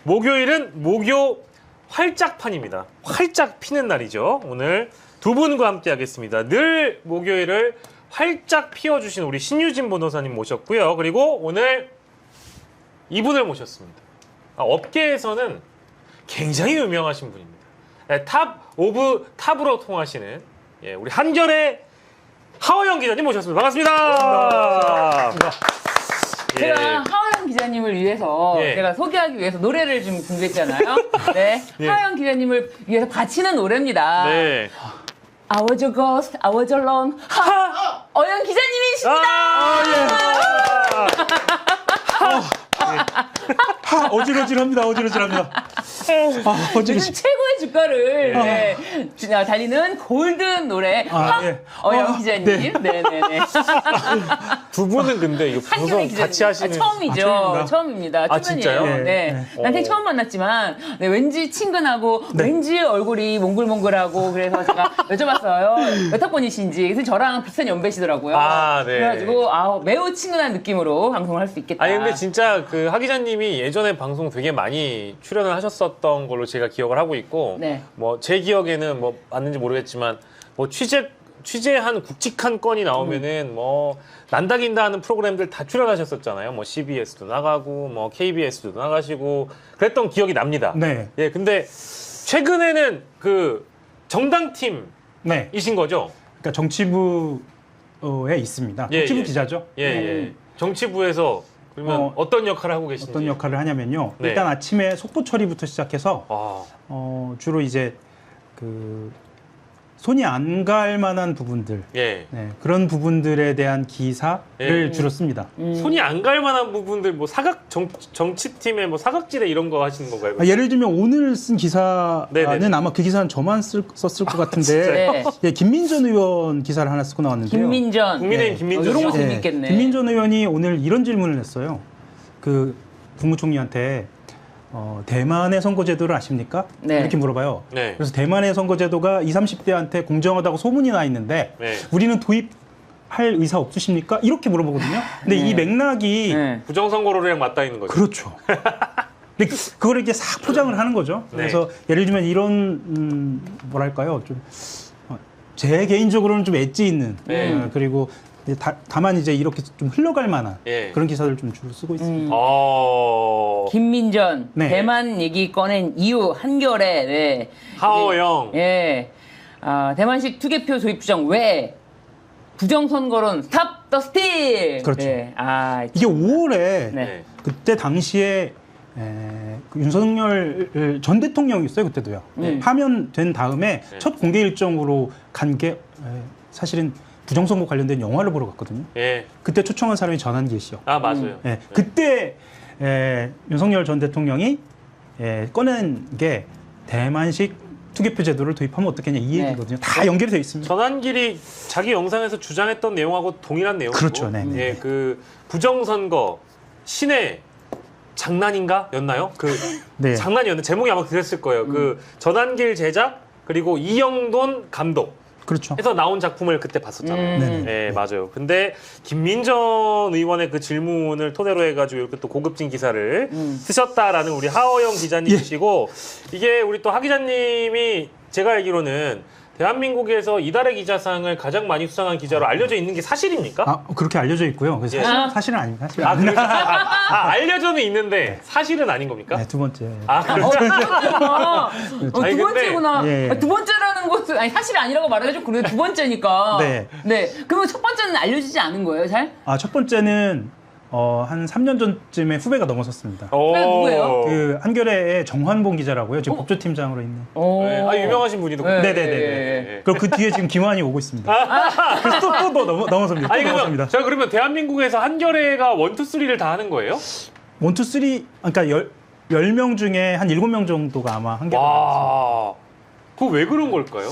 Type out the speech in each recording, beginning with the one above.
목요일은 목요 활짝판입니다. 활짝 피는 날이죠. 오늘 두 분과 함께 하겠습니다. 늘 목요일을 활짝 피워주신 우리 신유진 변호사님 모셨고요. 그리고 오늘 이분을 모셨습니다. 업계에서는 굉장히 유명하신 분입니다. 탑 오브 탑으로 통하시는 우리 한결의 하호영 기자님 모셨습니다. 반갑습니다. 제가 하호영 기자님을 위해서 제가 소개하기 위해서 노래를 좀 준비했잖아요. 네, 하호영 기자님을 위해서 바치는 노래입니다. 네. I was a ghost, I was alone. 어영 기자님이십니다. 어질어질합니다. 어질어질합니다. 요즘 최고의 주가를 달리는 골든 노래 어영 기자님. 네네네. 두 분은 근데 이거 방송 같이 하시는 처음이죠. 처음입니다. 진짜요? 네. 나한테 처음 만났지만 왠지 친근하고 왠지 얼굴이 몽글몽글하고 그래서 제가 여쭤봤어요. 몇 학번이신지. 그래서 저랑 비슷한 연배시더라고요. 네. 그래가지고 매우 친근한 느낌으로 방송을 할 수 있겠다. 아니 근데 진짜 그 하 기자님이 예전에 방송 되게 많이 출연을 하셨었던 걸로 제가 기억을 하고 있고 뭐 제 기억에는 뭐 맞는지 모르겠지만 뭐 취재한 굵직한 건이 나오면은 뭐 난다긴다 하는 프로그램들 다 출연하셨었잖아요. 뭐 CBS도 나가고 뭐 KBS도 나가시고 그랬던 기억이 납니다. 네. 예, 근데 최근에는 그 정당팀이신 거죠? 그러니까 정치부에 있습니다. 정치부 기자죠. 정치부에서 그러면 어떤 역할을 하고 계신지? 어떤 역할을 하냐면요. 일단 아침에 속보 처리부터 시작해서 주로 이제 그 손이 안 갈 만한 부분들, 그런 부분들에 대한 기사를 주로 씁니다. 손이 안 갈 만한 부분들, 뭐 정치팀의 뭐 사각지대 이런 거 하시는 건가요? 예를 들면 오늘 쓴 기사는 아마 그 기사는 저만 썼을 것 같은데, 김민전 의원 기사를 하나 쓰고 나왔는데요. 김민전, 국민의힘 김민전 이런 거 재밌겠네. 김민전 의원이 오늘 이런 질문을 했어요. 그 국무총리한테. 대만의 선거제도를 아십니까? 이렇게 물어봐요. 그래서 대만의 선거제도가 20, 30대한테 공정하다고 소문이 나 있는데 우리는 도입할 의사 없으십니까? 이렇게 물어보거든요. 근데 이 맥락이 부정선거로랑 맞닿아 있는 거죠. 그렇죠. 근데 그걸 이렇게 싹 포장을 하는 거죠. 그래서 예를 들면 이런 뭐랄까요? 좀 제 개인적으로는 좀 엣지 있는 그리고 다만 이제 이렇게 좀 흘러갈 만한 그런 기사들 좀 주로 쓰고 있습니다. 김민전 대만 얘기 꺼낸 이유 한결에 하호영 대만식 투개표 도입 부정 왜 부정선거론 스탑 더 스틸. 그렇죠. 이게 5월에 그때 당시에 그 윤석열 전 대통령이 있어요. 그때도요. 파면된 다음에 첫 공개 일정으로 간 게 사실은 부정선거 관련된 영화를 보러 갔거든요. 그때 초청한 사람이 전한길 씨요. 맞아요. 그때 윤석열 전 대통령이 꺼낸 게 대만식 투개표 제도를 도입하면 어떻겠냐 이 얘기거든요. 다 연결이 되어 있습니다. 전한길이 자기 영상에서 주장했던 내용하고 동일한 내용이고, 그렇죠. 그 부정선거 신의 장난인가 였나요? 장난이었는데 제목이 아마 그랬을 거예요. 그 전한길 제작 그리고 이영돈 감독. 그렇죠. 해서 나온 작품을 그때 봤었잖아요. 맞아요. 근데 김민전 의원의 그 질문을 토대로 해가지고 이렇게 또 고급진 기사를 쓰셨다라는 우리 하호영 기자님이시고 이게 우리 또 하 기자님이 제가 알기로는 대한민국에서 이달의 기자상을 가장 많이 수상한 기자로 알려져 있는 게 사실입니까? 그렇게 알려져 있고요. 사실은 아닙니다. 알려져는 있는데 사실은 아닌 겁니까? 네, 두 번째. 그렇구나. 두 번째구나. 두 번째라는 것은 사실 아니라고 말해가지고 그래 두 번째니까. 그러면 첫 번째는 알려지지 않은 거예요, 잘? 첫 번째는 한 3년 전쯤에 후배가 넘어섰습니다. 누구예요? 그 한겨레의 정환봉 기자라고요. 지금 법조팀장으로 있는. 유명하신 분이도. 네네네. 그리고 그 뒤에 지금 김환이 오고 있습니다. 그래서 또 넘어섭니다. 넘어섭니다. 자, 그러면 대한민국에서 한겨레가 1, 2, 3를 다 하는 거예요? 1, 2, 3, 그러니까 10명 중에 한 7명 정도가 아마 한겨레. 그거 왜 그런 걸까요?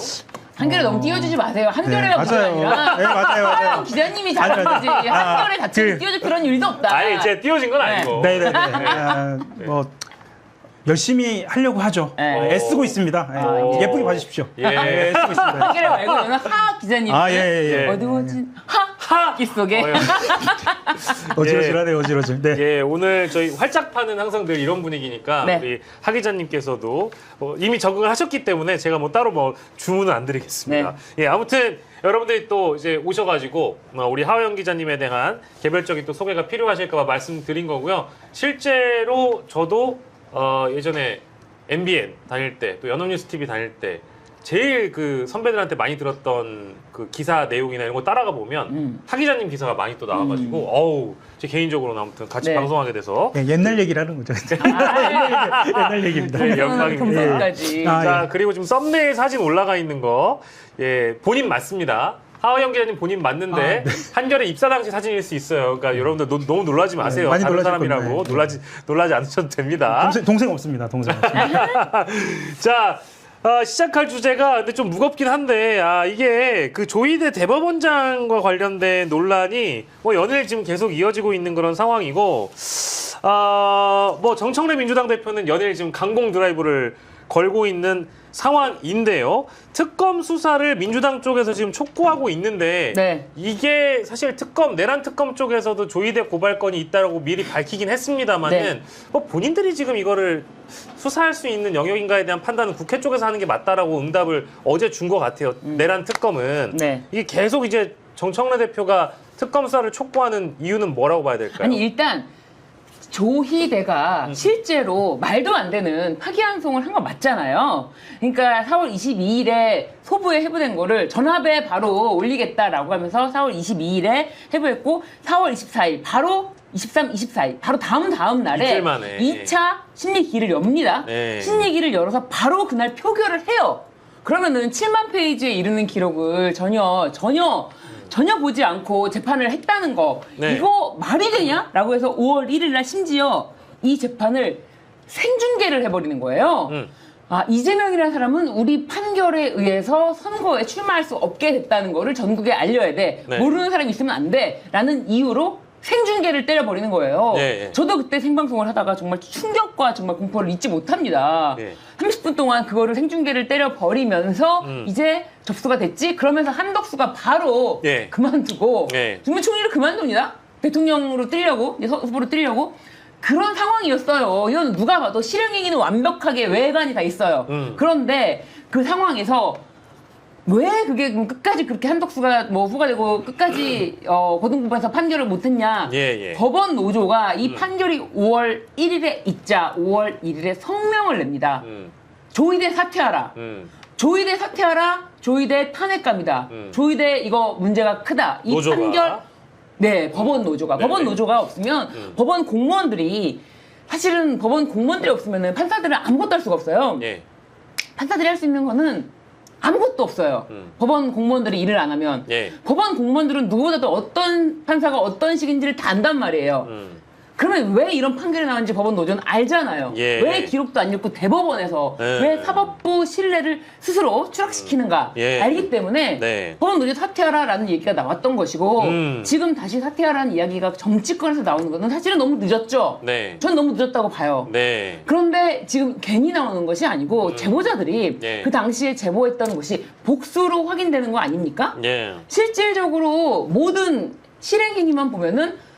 한겨레 너무 띄워주지 마세요. 한겨레가 문제가 아니라 맞아요. 기자님이 잘하는 거지. 한겨레 자체를 띄워줄 그런 일도 없다. 제가 띄워진 건 아니고. 뭐 열심히 하려고 하죠. 애쓰고 있습니다. 예쁘게 봐주십시오. 애쓰고 있습니다. 한겨레 말고는 하 기자님. 어두워진 하 속에 어지러질하네, 어지러질. 네. 예, 오늘 저희 활짝파는 항상 늘 이런 분위기니까 네. 우리 하 기자님께서도 이미 적응을 하셨기 때문에 제가 뭐 따로 뭐 주문은 안 드리겠습니다. 예, 아무튼 여러분들이 또 이제 오셔가지고 우리 하호영 기자님에 대한 개별적인 또 소개가 필요하실까봐 말씀드린 거고요. 실제로 저도 예전에 MBN 다닐 때 또 연합뉴스 TV 다닐 때 제일 그 선배들한테 많이 들었던 그 기사 내용이나 이런 거 따라가 보면 하 기자님 기사가 많이 또 나와가지고 어우 제 개인적으로는 아무튼 같이 네. 방송하게 돼서 네, 옛날 얘기라는 거죠. 옛날 얘기입니다. 네, 영광입니다. 동생까지. 자 그리고 지금 썸네일 사진 올라가 있는 거 예, 본인 맞습니다. 하호영 기자님 본인 맞는데 한겨레 입사 당시 사진일 수 있어요. 그러니까 여러분들 너무 놀라지 마세요. 많이 다른 놀라실 사람이라고 겁니다. 놀라지 않으셔도 됩니다. 동생 없습니다. 동생 없습니다. 자 시작할 주제가 근데 좀 무겁긴 한데 이게 그 조희대 대법원장과 관련된 논란이 뭐 연일 지금 계속 이어지고 있는 그런 상황이고 뭐 정청래 민주당 대표는 연일 지금 강공 드라이브를 걸고 있는 상황인데요. 특검 수사를 민주당 쪽에서 지금 촉구하고 있는데 네. 이게 사실 내란 특검 쪽에서도 조희대 고발건이 있다라고 미리 밝히긴 했습니다만은 네. 본인들이 지금 이거를 수사할 수 있는 영역인가에 대한 판단은 국회 쪽에서 하는 게 맞다라고 응답을 어제 준 것 같아요. 내란 특검은 네. 이게 계속 이제 정청래 대표가 특검 수사를 촉구하는 이유는 뭐라고 봐야 될까요? 아니 일단 조희대가 실제로 말도 안 되는 파기환송을 한 거 맞잖아요. 그러니까 4월 22일에 소부에 해부된 거를 전합에 바로 올리겠다라고 하면서 4월 22일에 해부했고 4월 24일 바로 23, 24일 바로 다음 날에 이틀 만에. 2차 심리기를 엽니다. 네. 심리기를 열어서 바로 그날 표결을 해요. 그러면은 7만 페이지에 이르는 기록을 전혀 보지 않고 재판을 했다는 거 네. 이거 말이 되냐?라고 해서 5월 1일 날 심지어 이 재판을 생중계를 해버리는 거예요. 이재명이라는 사람은 우리 판결에 의해서 선거에 출마할 수 없게 됐다는 거를 전국에 알려야 돼. 네. 모르는 사람이 있으면 안 돼. 라는 이유로 생중계를 때려버리는 거예요. 네. 저도 그때 생방송을 하다가 정말 충격과 정말 공포를 잊지 못합니다. 네. 30분 동안 그거를 생중계를 때려버리면서 이제 접수가 됐지? 그러면서 한덕수가 바로 네. 그만두고 네. 국무총리를 그만둡니다. 대통령으로 뜨려고, 후보로 뜨려고. 그런 상황이었어요. 이건 누가 봐도 실행행위는 완벽하게 외관이 다 있어요. 그런데 그 상황에서 왜 그게 끝까지 그렇게 한덕수가 뭐 후가 되고 끝까지 고등법원에서 판결을 못했냐. 예. 법원 노조가 이 판결이 5월 1일에 있자 5월 1일에 성명을 냅니다. 조희대 사퇴하라. 조희대 사퇴하라. 조희대 탄핵감이다. 조희대 이거 문제가 크다. 이 노조가. 판결 네, 법원 노조가. 네네. 법원 노조가 없으면 법원 공무원들이 사실은 법원 공무원들이 없으면 판사들은 아무것도 할 수가 없어요. 예. 판사들이 할 수 있는 거는 아무것도 없어요. 법원 공무원들이 일을 안 하면. 예. 법원 공무원들은 누구보다도 어떤 판사가 어떤 식인지를 다 안단 말이에요. 그러면 왜 이런 판결이 나왔는지 법원 노조는 알잖아요. 예. 왜 기록도 안 읽고 대법원에서 왜 사법부 신뢰를 스스로 추락시키는가 알기 때문에 네. 법원 노조 사퇴하라라는 얘기가 나왔던 것이고 지금 다시 사퇴하라는 이야기가 정치권에서 나오는 것은 사실은 너무 늦었죠. 네. 전 너무 늦었다고 봐요. 네. 그런데 지금 괜히 나오는 것이 아니고 제보자들이 예. 그 당시에 제보했던 것이 복수로 확인되는 거 아닙니까? 예. 실질적으로 모든 실행행위만 보면은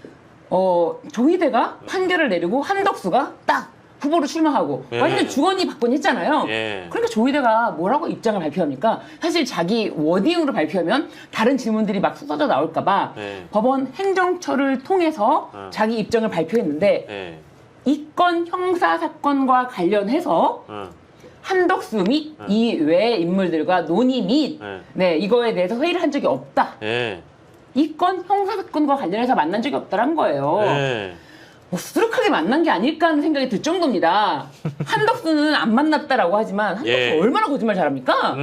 조희대가 판결을 내리고 한덕수가 딱 후보로 출마하고 예. 완전 주거니 받거니 했잖아요. 예. 그러니까 조희대가 뭐라고 입장을 발표합니까? 사실 자기 워딩으로 발표하면 다른 질문들이 막 쏟아져 나올까 봐 예. 법원 행정처를 통해서 자기 입장을 발표했는데 예. 이 건 형사사건과 관련해서 한덕수 및 이 외 인물들과 논의 및 네, 이거에 대해서 회의를 한 적이 없다. 예. 이 건 형사사건과 관련해서 만난 적이 없다는 거예요. 예. 뭐 수두룩하게 만난 게 아닐까 하는 생각이 들 정도입니다. 한덕수는 안 만났다라고 하지만 한덕수 예. 얼마나 거짓말 잘합니까?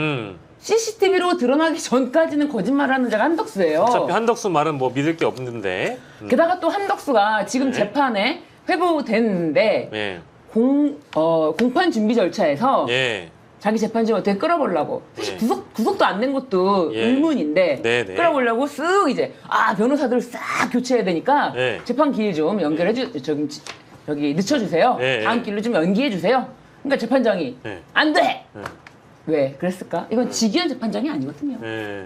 CCTV로 드러나기 전까지는 거짓말하는 자가 한덕수예요. 어차피 한덕수 말은 뭐 믿을 게 없는데. 게다가 또 한덕수가 지금 네. 재판에 회부됐는데 예. 공판 준비 절차에서 예. 자기 재판 좀 어떻게 끌어보려고. 사실 예. 구속도 안 된 것도 예. 의문인데 네네. 끌어보려고 쓱 이제 변호사들 싹 교체해야 되니까 예. 재판 기일 좀 연결해 저기 늦춰주세요. 예. 다음 길로 좀 연기해 주세요. 그러니까 재판장이 예. 안 돼. 왜 그랬을까? 이건 직위원 재판장이 아니거든요.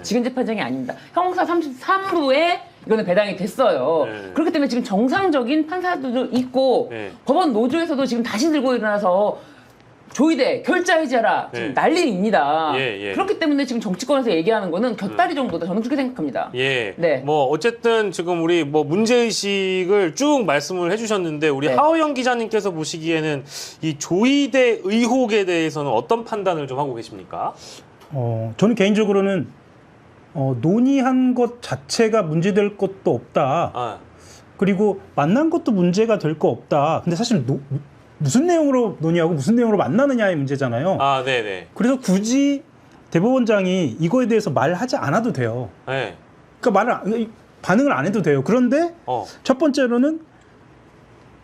직위원 재판장이 아닙니다. 형사 33부에 이거는 배당이 됐어요. 그렇기 때문에 지금 정상적인 판사들도 있고 법원 노조에서도 지금 다시 들고 일어나서 조의대 결자해제하라 지금 난리입니다. 그렇기 때문에 지금 정치권에서 얘기하는 거는 곁다리 정도다. 저는 그렇게 생각합니다. 네. 뭐 어쨌든 지금 우리 뭐 문제의식을 쭉 말씀을 해주셨는데 우리 하호영 기자님께서 보시기에는 이 조의대 의혹에 대해서는 어떤 판단을 좀 하고 계십니까? 저는 개인적으로는 논의한 것 자체가 문제될 것도 없다. 그리고 만난 것도 문제가 될 거 없다. 근데 사실 무슨 내용으로 논의하고 무슨 내용으로 만나느냐의 문제잖아요. 네네. 그래서 굳이 대법원장이 이거에 대해서 말하지 않아도 돼요. 그러니까 반응을 안 해도 돼요. 그런데 첫 번째로는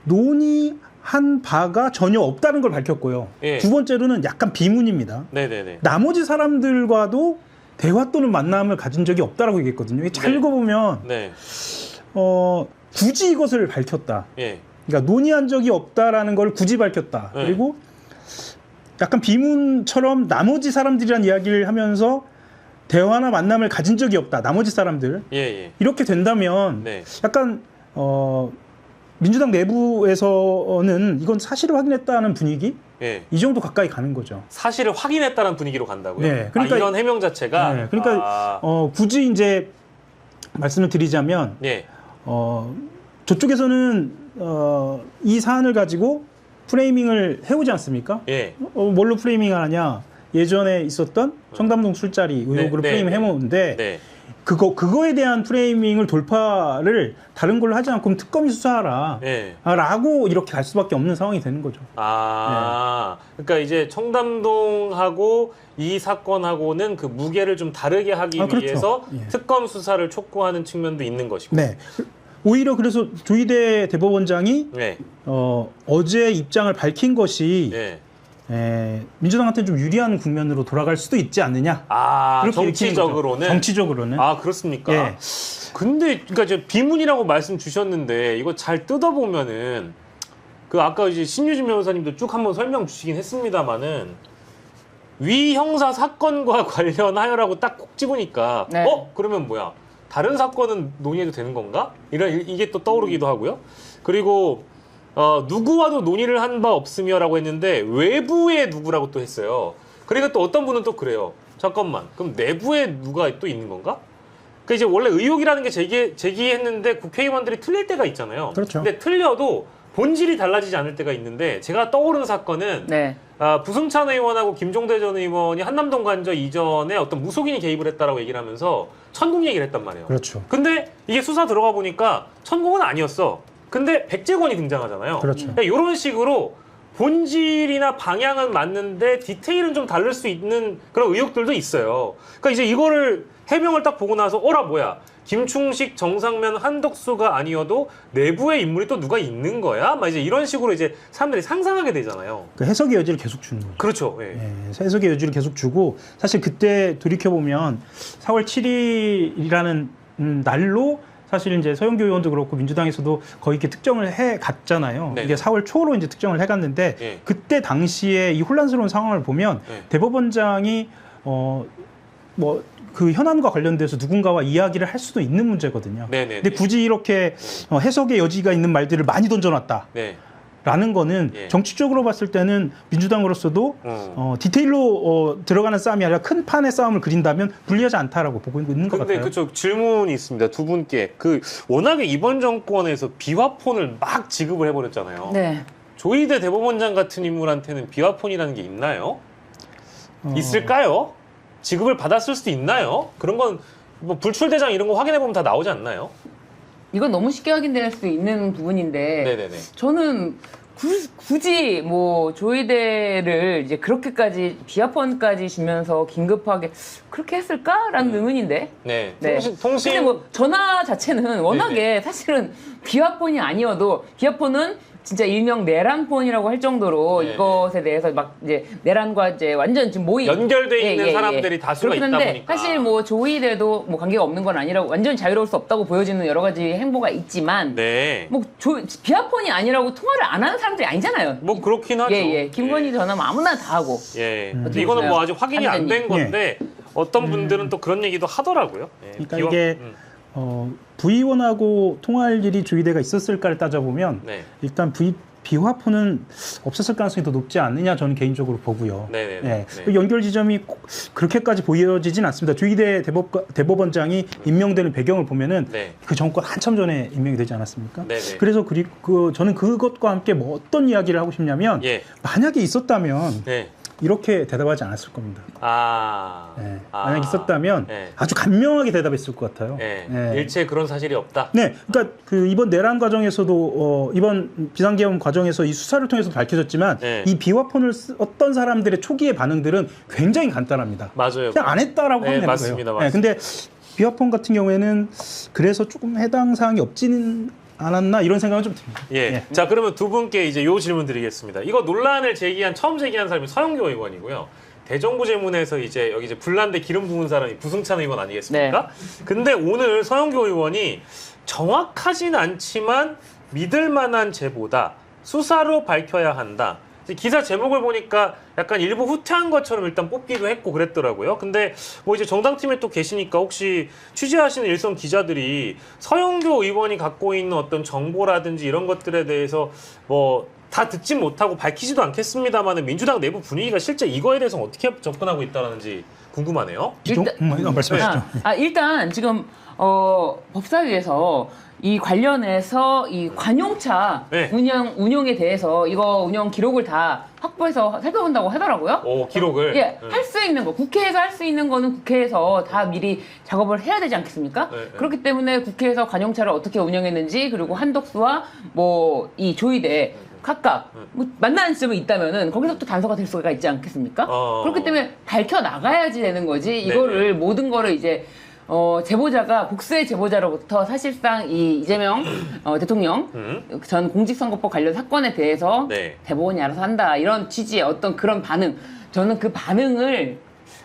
논의한 바가 전혀 없다는 걸 밝혔고요. 두 번째로는 약간 비문입니다. 네네네. 나머지 사람들과도 대화 또는 만남을 가진 적이 없다라고 얘기했거든요. 잘 읽어보면 굳이 이것을 밝혔다. 그러니까 논의한 적이 없다라는 걸 굳이 밝혔다. 그리고 약간 비문처럼 나머지 사람들이란 이야기를 하면서 대화나 만남을 가진 적이 없다. 나머지 사람들. 이렇게 된다면 약간 민주당 내부에서는 이건 사실을 확인했다는 분위기? 이 정도 가까이 가는 거죠. 사실을 확인했다는 분위기로 간다고요? 그러니까 이런 해명 자체가? 그러니까 굳이 이제 말씀을 드리자면 저쪽에서는 이 사안을 가지고 프레이밍을 해오지 않습니까? 뭘로 프레이밍을 하냐? 예전에 있었던 청담동 술자리 의혹으로 프레이밍을 해오는데 그거에 대한 프레이밍을 돌파를 다른 걸로 하지 않고 그럼 특검이 수사하라 라고 이렇게 갈 수밖에 없는 상황이 되는 거죠. 그러니까 이제 청담동하고 이 사건하고는 그 무게를 좀 다르게 하기 위해서 특검 수사를 촉구하는 측면도 있는 것이고. 오히려 그래서 조희대 대법원장이 어제 입장을 밝힌 것이 민주당한테 좀 유리한 국면으로 돌아갈 수도 있지 않느냐. 정치적으로는. 그렇습니까? 근데 그러니까 이제 비문이라고 말씀 주셨는데 이거 잘 뜯어보면은 그 아까 이제 신유진 변호사님도 쭉 한번 설명 주시긴 했습니다만은 위 형사 사건과 관련하여라고 딱 콕 집으니까 그러면 뭐야? 다른 사건은 논의해도 되는 건가? 이게 또 떠오르기도 하고요. 그리고 누구와도 논의를 한 바 없으며라고 했는데 외부의 누구라고 또 했어요. 그리고 또 어떤 분은 또 그래요. 잠깐만, 그럼 내부에 누가 또 있는 건가? 그러니까 이제 원래 의혹이라는 게 제기했는데 국회의원들이 틀릴 때가 있잖아요. 근데 틀려도 본질이 달라지지 않을 때가 있는데 제가 떠오르는 사건은 부승찬 의원하고 김종대 전 의원이 한남동 관저 이전에 어떤 무속인이 개입을 했다라고 얘기를 하면서 천공 얘기를 했단 말이에요. 근데 이게 수사 들어가 보니까 천공은 아니었어. 근데 백재권이 등장하잖아요. 그러니까 이런 식으로 본질이나 방향은 맞는데 디테일은 좀 다를 수 있는 그런 의혹들도 있어요. 그러니까 이제 이거를 해명을 딱 보고 나서 뭐야? 김충식, 정상면, 한덕수가 아니어도 내부에 인물이 또 누가 있는 거야? 막 이제 이런 식으로 이제 사람들이 상상하게 되잖아요. 그 해석의 여지를 계속 주는 거죠. 그렇죠. 해석의 여지를 계속 주고 사실 그때 돌이켜보면 4월 7일이라는 날로 사실 이제 서영교 의원도 그렇고 민주당에서도 거의 이렇게 특정을 해 갔잖아요. 이게 4월 초로 이제 특정을 해 갔는데 그때 당시에 이 혼란스러운 상황을 보면 대법원장이 그 현안과 관련돼서 누군가와 이야기를 할 수도 있는 문제거든요. 근데 굳이 이렇게 해석의 여지가 있는 말들을 많이 던져놨다. 라는 거는 정치적으로 봤을 때는 민주당으로서도 디테일로 들어가는 싸움이 아니라 큰 판의 싸움을 그린다면 불리하지 않다라고 보고 있는 것 같아요. 근데 그쪽 질문이 있습니다. 두 분께. 워낙에 이번 정권에서 비화폰을 막 지급을 해버렸잖아요. 조희대 대법원장 같은 인물한테는 비화폰이라는 게 있나요? 있을까요? 지급을 받았을 수도 있나요? 그런 건 뭐 불출대장 이런 거 확인해보면 다 나오지 않나요? 이건 너무 쉽게 확인될 수 있는 부분인데 저는 굳이 뭐 조의대를 이제 그렇게까지 비화폰까지 주면서 긴급하게 그렇게 했을까라는 의문인데. 통신. 근데 뭐 전화 자체는 워낙에 사실은 비화폰이 아니어도 비화폰은 진짜 일명 내란폰이라고 할 정도로 네. 이것에 대해서 막 이제 내란과 이제 완전 지금 모의 연결돼 있는 사람들이 다수가 있다 보니까. 사실 뭐 조이대도 뭐 관계가 없는 건 아니라고 완전 자유로울 수 없다고 보여지는 여러 가지 행보가 있지만 네. 뭐 비하폰이 아니라고 통화를 안 하는 사람들이 아니잖아요. 뭐 그렇긴 하죠. 김건희 전화 뭐 아무나 다 하고. 예. 어떻게 이거는 보세요? 뭐 아직 확인이 안 된 건데 어떤 분들은 또 그런 얘기도 하더라고요. 예. 그러니까 이게 부의원하고 통화할 일이 조이대가 있었을까를 따져보면 네. 일단 비화폰은 없었을 가능성이 더 높지 않느냐 저는 개인적으로 보고요. 네네네. 네. 네. 연결 지점이 그렇게까지 보여지진 않습니다. 조이대 대법원장이 임명되는 배경을 보면은 네. 그 정권 한참 전에 임명이 되지 않았습니까? 네네. 그래서 저는 그것과 함께 뭐 어떤 이야기를 하고 싶냐면 예. 만약에 있었다면 네. 이렇게 대답하지 않았을 겁니다. 네. 만약 있었다면 네. 아주 간명하게 대답했을 것 같아요. 네. 네. 일체 그런 사실이 없다. 네, 그러니까 이번 내란 과정에서도 이번 비상계엄 과정에서 이 수사를 통해서 밝혀졌지만 네. 이 비화폰을 어떤 사람들의 초기의 반응들은 굉장히 간단합니다. 맞아요. 그냥 안 했다라고 네, 하면 되는 맞습니다. 거예요. 맞습니다. 네, 근데 비화폰 같은 경우에는 그래서 조금 해당 사항이 없지는 않았나 이런 생각은 좀 듭니다. 예. 예. 자, 그러면 두 분께 이제 요 질문 드리겠습니다. 이거 논란을 처음 제기한 사람이 서영교 의원이고요. 대정부 질문에서 이제 여기 불난데 기름 부은 사람이 부승찬 의원 아니겠습니까? 네. 근데 오늘 서영교 의원이 정확하진 않지만 믿을 만한 제보다 수사로 밝혀야 한다. 기사 제목을 보니까 약간 일부 후퇴한 것처럼 일단 뽑기도 했고 그랬더라고요. 근데 뭐 이제 정당팀에 또 계시니까 혹시 취재하시는 일선 기자들이 서영교 의원이 갖고 있는 어떤 정보라든지 이런 것들에 대해서 뭐 다 듣진 못하고 밝히지도 않겠습니다만 민주당 내부 분위기가 실제 이거에 대해서 어떻게 접근하고 있다는지 궁금하네요. 말씀하시죠. 일단 지금 법사위에서 이 관련해서 이 관용차 네. 운영에 대해서 이거 운영 기록을 다 확보해서 살펴본다고 하더라고요. 오, 기록을. 예, 할 수 있는 거, 국회에서 할 수 있는 거는 국회에서 다 미리 작업을 해야 되지 않겠습니까? 네, 네. 그렇기 때문에 국회에서 관용차를 어떻게 운영했는지 그리고 한덕수와 뭐 이 조이대 각각 뭐 만나는 점이 있다면은 거기서 또 단서가 될 수가 있지 않겠습니까? 그렇기 때문에 밝혀 나가야지 되는 거지. 이거를 네네. 모든 거를 이제 제보자가 복수의 제보자로부터 사실상 이 이재명 대통령 전 공직선거법 관련 사건에 대해서 네. 대법원이 알아서 한다 이런 취지의 어떤 그런 반응, 저는 그 반응을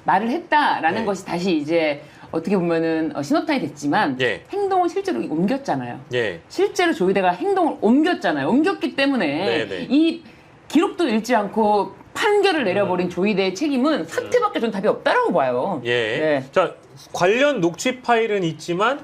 말을 했다라는 네. 것이 다시 이제 어떻게 보면은 신호탄이 됐지만 예. 행동을 실제로 옮겼잖아요. 예. 실제로 조이대가 행동을 옮겼잖아요. 옮겼기 때문에 네네. 이 기록도 읽지 않고 판결을 내려버린 조이대의 책임은 사퇴밖에 전 답이 없다라고 봐요. 예. 네. 자, 관련 녹취 파일은 있지만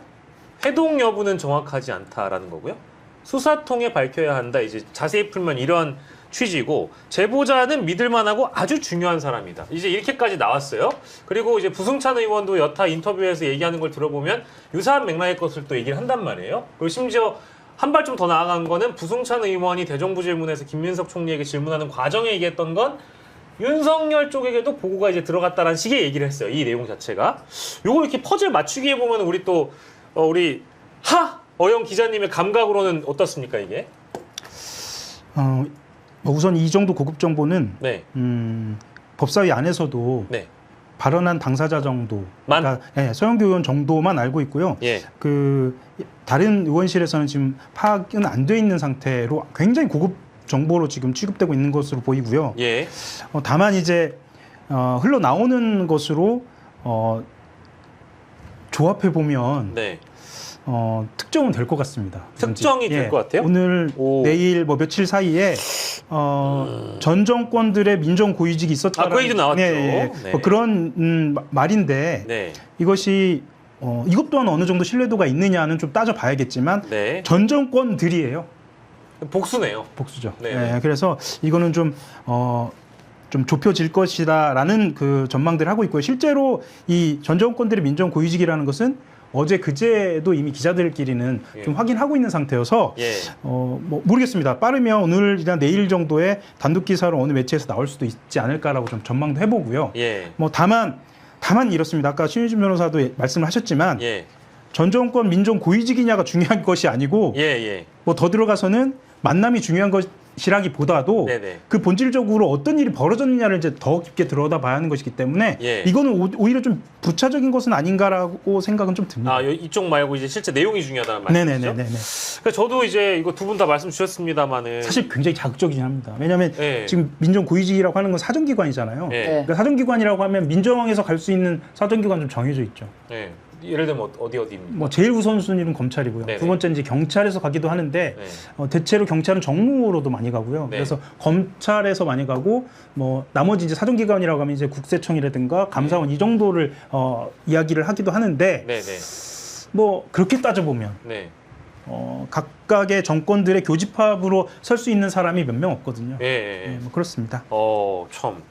해동 여부는 정확하지 않다라는 거고요. 수사 통해 밝혀야 한다. 이제 자세히 풀면 이런 취지고 제보자는 믿을만하고 아주 중요한 사람이다. 이제 이렇게까지 나왔어요. 그리고 이제 부승찬 의원도 여타 인터뷰에서 얘기하는 걸 들어보면 유사한 맥락의 것을 또 얘기를 한단 말이에요. 그리고 심지어 한 발 좀 더 나아간 거는 부승찬 의원이 대정부 질문에서 김민석 총리에게 질문하는 과정에 얘기했던 건 윤석열 쪽에게도 보고가 이제 들어갔다라는 식의 얘기를 했어요. 이 내용 자체가. 요거 이렇게 퍼즐 맞추기 해보면 우리 또 우리 어영 기자님의 감각으로는 어떻습니까 이게? 우선 이 정도 고급 정보는 네. 법사위 안에서도 네. 발언한 당사자 정도, 그러니까 서영교 의원 정도만 알고 있고요. 예. 다른 의원실에서는 지금 파악은 안 돼 있는 상태로 굉장히 고급 정보로 지금 취급되고 있는 것으로 보이고요. 예. 다만 이제 흘러나오는 것으로 조합해 보면 네. 특정은 될 것 같습니다. 특정이 될 것 같아요? 오늘 내일 뭐 며칠 사이에 전 정권들의 민정 고위직이 있었다라는 그 얘기도 나왔죠. 네. 네. 뭐 그런 말인데 네. 이것이 이것 또한 어느 정도 신뢰도가 있느냐는 좀 따져봐야겠지만 네. 전 정권들이에요. 복수네요. 복수죠. 네. 네, 그래서 이거는 좀 좁혀질 것이다라는 그 전망들을 하고 있고요. 실제로 이 전 정권들의 민정 고위직이라는 것은 어제 그제도 이미 기자들끼리는 좀 확인하고 있는 상태여서 뭐 모르겠습니다. 빠르면 오늘이나 내일 정도에 단독 기사로 어느 매체에서 나올 수도 있지 않을까라고 좀 전망도 해보고요. 뭐 다만 이렇습니다. 아까 신유진 변호사도 말씀을 하셨지만 전 정권 민정 고위직이냐가 중요한 것이 아니고 뭐 더 들어가서는 만남이 중요한 것이라기보다도 네네. 그 본질적으로 어떤 일이 벌어졌느냐를 이제 더 깊게 들여다봐야 하는 것이기 때문에 예. 이거는 오히려 좀 부차적인 것은 아닌가라고 생각은 좀 듭니다. 아, 이쪽 말고 이제 실제 내용이 중요하다는 말씀이시죠? 네네네네. 그러니까 저도 이제 이거 두 분 다 말씀 주셨습니다만은 사실 굉장히 자극적이긴 합니다. 왜냐하면 예. 지금 민정고위직이라고 하는 건 사정기관이잖아요. 예. 그러니까 사정기관이라고 하면 민정에서 갈 수 있는 사정기관 좀 정해져 있죠. 예. 예를 들면 어디입니까? 뭐 제일 우선순위는 검찰이고요. 네네. 두 번째는 이제 경찰에서 가기도 하는데 네. 대체로 경찰은 정무로도 많이 가고요. 네. 그래서 검찰에서 많이 가고 뭐 나머지 이제 사정기관이라고 하면 이제 국세청이라든가 감사원 이 정도를 이야기를 하기도 하는데 네네. 뭐 그렇게 따져보면 네. 각각의 정권들의 교집합으로 설 수 있는 사람이 몇 명 없거든요. 예. 예. 네, 뭐 그렇습니다. 참.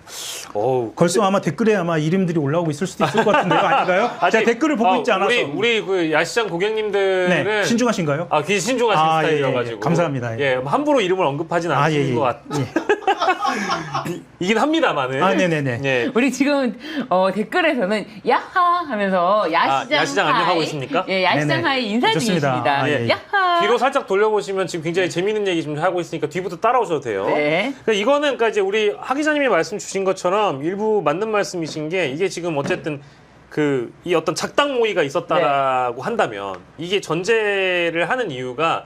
어우. 벌써 아마 댓글에 아마 이름들이 올라오고 있을 수도 있을 것 같은데요, 아닌가요? 제가 댓글을 보고 있지 않아서. 우리 그 야시장 고객님들은 네, 신중하신가요? 굉장히 신중하신 스타일이어가지고. 예, 감사합니다. 예, 함부로 이름을 언급하진 않으신 것 이긴 합니다만은. 네네네. 예. 우리 지금 댓글에서는 야하 하면서 야시장 안녕하고 있습니까? 예, 야시장 네네. 하이 인사 좋습니다. 중이십니다. 예. 야하. 뒤로 살짝 돌려보시면 지금 굉장히 재밌는 얘기 좀 하고 있으니까 뒤부터 따라오셔도 돼요. 네. 그러니까 이거는 그러니까 이제 우리 하 기자님이 말씀 주신 것처럼 일부 맞는 말씀이신 게 이게 지금 어쨌든 이 어떤 작당 모의가 있었다라고 한다면 이게 전제를 하는 이유가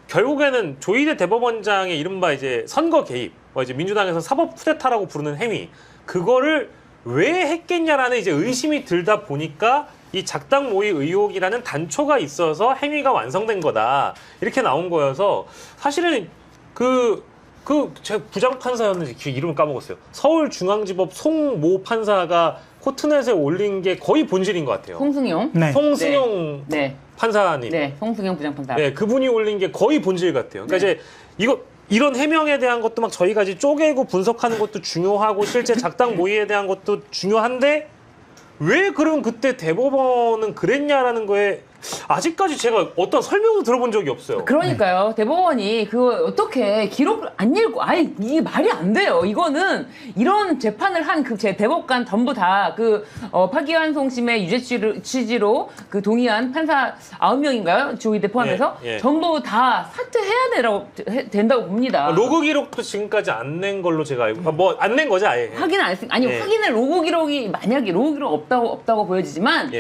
결국에는 조희대 대법원장의 이른바 이제 선거 개입, 이제 민주당에서 사법 쿠데타라고 부르는 행위, 그거를 왜 했겠냐라는 이제 의심이 들다 보니까 이 작당 모의 의혹이라는 단초가 있어서 행위가 완성된 거다. 이렇게 나온 거여서 사실은 제가 부장 판사였는지 이름을 까먹었어요. 서울중앙지법 송모 판사가 코트넷에 올린 게 거의 본질인 것 같아요. 송승용. 네. 송승용 네. 판사님. 네, 송승용 부장판사. 네, 그분이 올린 게 거의 본질 같아요. 그러니까 이제 이런 해명에 대한 것도 막 저희가 이제 쪼개고 분석하는 것도 중요하고 실제 작당 모의에 대한 것도 중요한데 왜 그럼 그때 대법원은 그랬냐라는 거에 아직까지 제가 어떤 설명도 들어본 적이 없어요. 그러니까요. 대법원이 그거 어떻게 기록을 안 읽고, 이게 말이 안 돼요. 이거는 이런 재판을 한 그 대법관 전부 다 파기환송심의 유죄 취지로 동의한 판사 9명인가요? 조희대 포함해서 예. 전부 다 사퇴해야 된다고 봅니다. 로그 기록도 지금까지 안 낸 걸로 제가 알고, 안 낸 거죠, 아예. 확인을 안 했으니까. 아니, 확인을 로그 기록이 만약에 로그 기록 없다고 보여지지만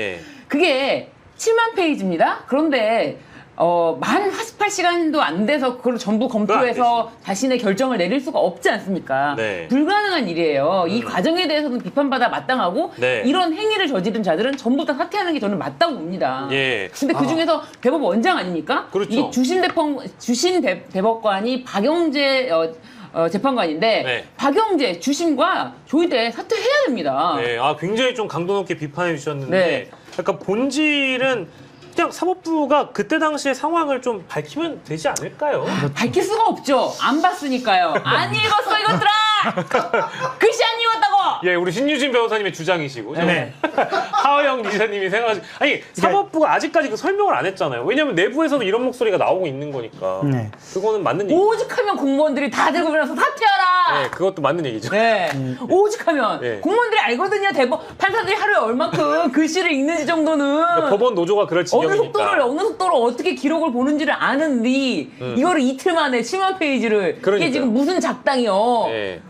그게 7만 페이지입니다. 그런데 만 48시간도 안 돼서 그걸 전부 검토해서 자신의 결정을 내릴 수가 없지 않습니까? 네. 불가능한 일이에요. 이 과정에 대해서는 비판받아 마땅하고 이런 행위를 저지른 자들은 전부 다 사퇴하는 게 저는 맞다고 봅니다. 근데 그중에서 대법원 원장 아닙니까? 그렇죠. 이 주심 대법관이 박영재 재판관인데 박영재 주심과 조희대 사퇴해야 됩니다. 네, 굉장히 좀 강도 높게 비판해 주셨는데 약간 본질은 그냥 사법부가 그때 당시의 상황을 좀 밝히면 되지 않을까요? 밝힐 수가 없죠. 안 봤으니까요. 안 읽었어 이것들아. 글씨 안 읽었다고. 예, 우리 신유진 변호사님의 주장이시고 하호영 기자님이 생각하시. 사법부가 아직까지 그 설명을 안 했잖아요. 왜냐하면 내부에서도 이런 목소리가 나오고 있는 거니까. 그거는 맞는 얘기. 오직하면 공무원들이 다 들고 일어나서 사퇴하라. 네, 그것도 맞는 얘기죠. 오직하면 공무원들이 알거든요. 판사들이 하루에 얼만큼 글씨를 읽는지 정도는. 그러니까 법원 노조가 그럴 지경이니까. 어느 속도로 어떻게 기록을 보는지를 아는데 이거를 이틀 만에 7만 페이지를. 이게 지금 무슨 작당이요.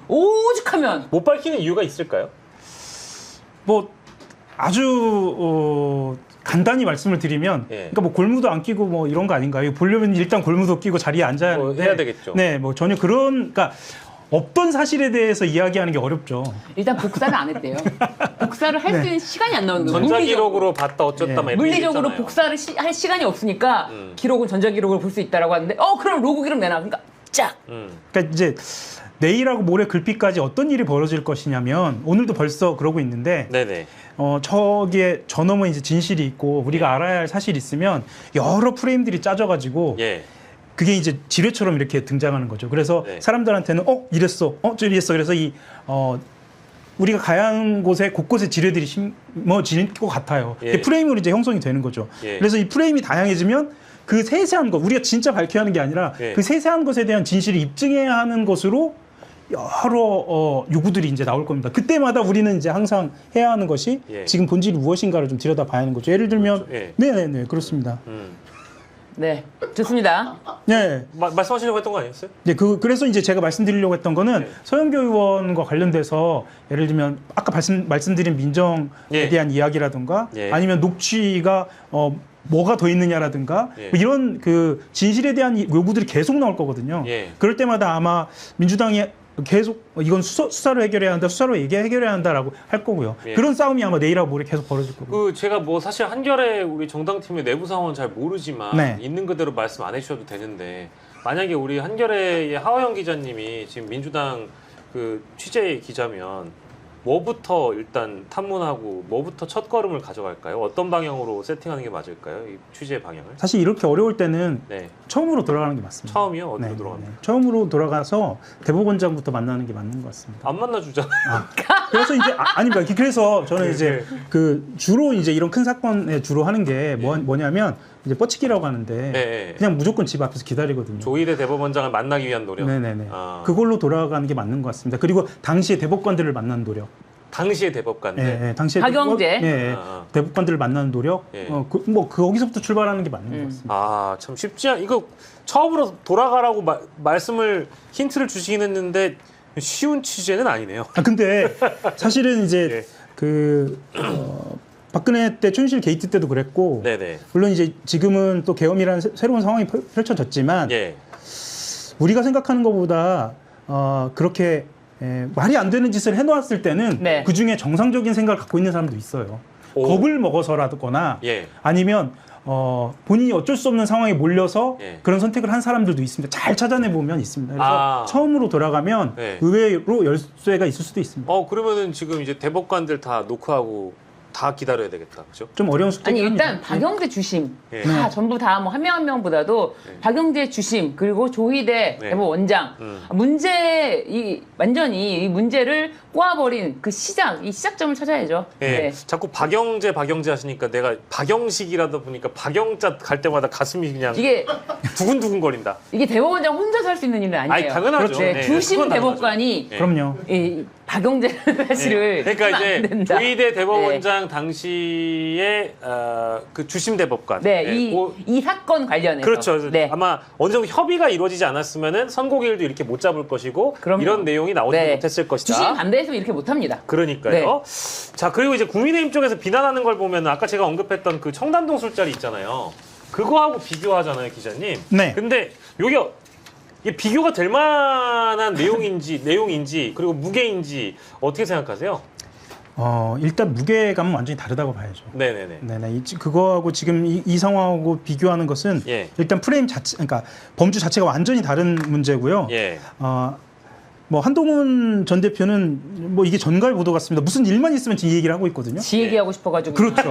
오직하면. 못 밝히는 이유가 있을까요? 뭐 아주 간단히 말씀을 드리면, 그러니까 뭐 골무도 안 끼고 뭐 이런 거 아닌가요? 보려면 일단 골무도 끼고 자리에 앉아야 하는데 해야 되겠죠. 네, 뭐 전혀 그러니까 없던 사실에 대해서 이야기하는 게 어렵죠. 일단 복사를 안 했대요. 복사를 할 수 있는 시간이 안 나오는 거예요. 전자기록으로 봤다 어쩌다 막 물리적으로 복사를 할 시간이 없으니까 기록은 전자기록으로 볼 수 있다라고 하는데 그럼 로그 기록 내놔. 그러니까 짝. 그러니까 이제 내일하고 모레 글피까지 어떤 일이 벌어질 것이냐면 오늘도 벌써 그러고 있는데 저기에 저 너머 이제 진실이 있고 우리가 알아야 할 사실이 있으면 여러 프레임들이 짜져가지고 그게 이제 지뢰처럼 이렇게 등장하는 거죠. 그래서 사람들한테는 이랬어, 저랬어. 그래서 우리가 가야 하는 곳에 곳곳에 지뢰들이 심어질 것 같아요. 프레임으로 이제 형성이 되는 거죠. 그래서 이 프레임이 다양해지면 그 세세한 것, 우리가 진짜 밝혀야 하는 게 아니라 그 세세한 것에 대한 진실을 입증해야 하는 것으로 여러 요구들이 이제 나올 겁니다. 그때마다 우리는 이제 항상 해야 하는 것이 지금 본질이 무엇인가를 좀 들여다봐야 하는 거죠. 예를 들면, 네네네, 그렇습니다. 네, 좋습니다. 네. 말씀하시려고 했던 거 아니었어요? 네, 그래서 이제 제가 말씀드리려고 했던 거는 네. 서영교 의원과 관련돼서 예를 들면 아까 말씀드린 민정에 예. 대한 이야기라든가 예. 아니면 녹취가 뭐가 더 있느냐라든가 예. 뭐 이런 그 진실에 대한 요구들이 계속 나올 거거든요. 예. 그럴 때마다 아마 민주당이 계속 이건 수사로 해결해야 한다, 수사로 해결해야 한다라고 할 거고요. 예. 그런 싸움이 아마 내일하고 모레 계속 벌어질 거고요. 제가 뭐 사실 한결에 우리 정당팀의 내부 상황은 잘 모르지만 네. 있는 그대로 말씀 안 해주셔도 되는데 만약에 우리 한결의 하호영 기자님이 지금 민주당 그 취재 기자면 뭐부터 일단 탐문하고 뭐부터 첫 걸음을 가져갈까요? 어떤 방향으로 세팅하는 게 맞을까요? 이 취재 방향을? 사실 이렇게 어려울 때는 네. 처음으로 돌아가는 게 맞습니다. 처음이요? 어디로 네, 돌아갑니까? 네. 처음으로 돌아가서 대법원장부터 만나는 게 맞는 것 같습니다. 안 만나주잖아요. 그래서 이제 아닙니다. 그래서 저는 이제 그 주로 이제 이런 큰 사건에 주로 하는 게 뭐냐면 이제 뻗치기라고 하는데 네. 그냥 무조건 집 앞에서 기다리거든요. 조희대 대법원장을 만나기 위한 노력. 네네네. 아. 그걸로 돌아가는 게 맞는 것 같습니다. 그리고 당시에 대법관들을 만나는 노력. 당시의 대법관들. 예, 예, 당시에 박영재. 대법관들을 만나는 노력. 예. 거기서부터 출발하는 게 맞는 것 같습니다. 아, 참 쉽지 않. 이거 처음으로 돌아가라고 말씀을 힌트를 주시긴 했는데 쉬운 취재는 아니네요. 근데 사실은 이제 예. 박근혜 때 춘실 게이트 때도 그랬고, 네네. 물론 이제 지금은 또 계엄이라는 새로운 상황이 펼쳐졌지만, 예. 우리가 생각하는 것보다 그렇게 말이 안 되는 짓을 해놓았을 때는 네. 그 중에 정상적인 생각을 갖고 있는 사람도 있어요. 오. 겁을 먹어서라거나 예. 아니면 본인이 어쩔 수 없는 상황에 몰려서 예. 그런 선택을 한 사람들도 있습니다. 잘 찾아내 보면 있습니다. 그래서 아. 처음으로 돌아가면 네. 의외로 열쇠가 있을 수도 있습니다. 그러면은 지금 이제 대법관들 다 노크하고 다 기다려야 되겠다. 그죠? 좀 어려운 숙제긴 아니 일단 합니다. 박영재 주심 예. 다 전부 다 뭐 한 명 한 명보다도 네. 박영재 주심 그리고 조희대 네. 대법원장 완전히 이 문제를 꼬아버린 그 이 시작점을 찾아야죠. 예. 네. 자꾸 박영재 하시니까 내가 박영식이라다 보니까 박영자 갈 때마다 가슴이 그냥 이게 두근두근거린다. 이게 대법원장 혼자서 할 수 있는 일은 아니에요. 아니, 당연하죠. 그렇죠. 네, 주심 그건 당연하죠. 대법관이 예. 그럼요. 이 박영재 사실을 그러니까 하면 안 이제 된다. 조희대 대법원장 당시에 그 주심 대법관. 네, 네, 이 사건 관련해서 그렇죠. 네. 아마 어느 정도 협의가 이루어지지 않았으면은 선고일도 이렇게 못 잡을 것이고 그럼요. 이런 내용이 나오지 네. 못했을 것이다. 주심 반대했으면 이렇게 못합니다. 그러니까요. 자, 그리고 이제 국민의힘 쪽에서 비난하는 걸 보면 아까 제가 언급했던 그 청담동 술자리 있잖아요. 그거하고 비교하잖아요, 기자님. 네. 근데 이게 비교가 될 만한 내용인지 그리고 무게인지 어떻게 생각하세요? 일단 무게감은 완전히 다르다고 봐야죠. 네네네. 네네. 그거하고 지금 이 상황하고 비교하는 것은 예. 일단 프레임 자체, 그러니까 범주 자체가 완전히 다른 문제고요. 예. 뭐 한동훈 전 대표는 뭐 이게 전갈 보도 같습니다. 무슨 일만 있으면 이 얘기를 하고 있거든요. 지 얘기하고 싶어가지고. 그렇죠.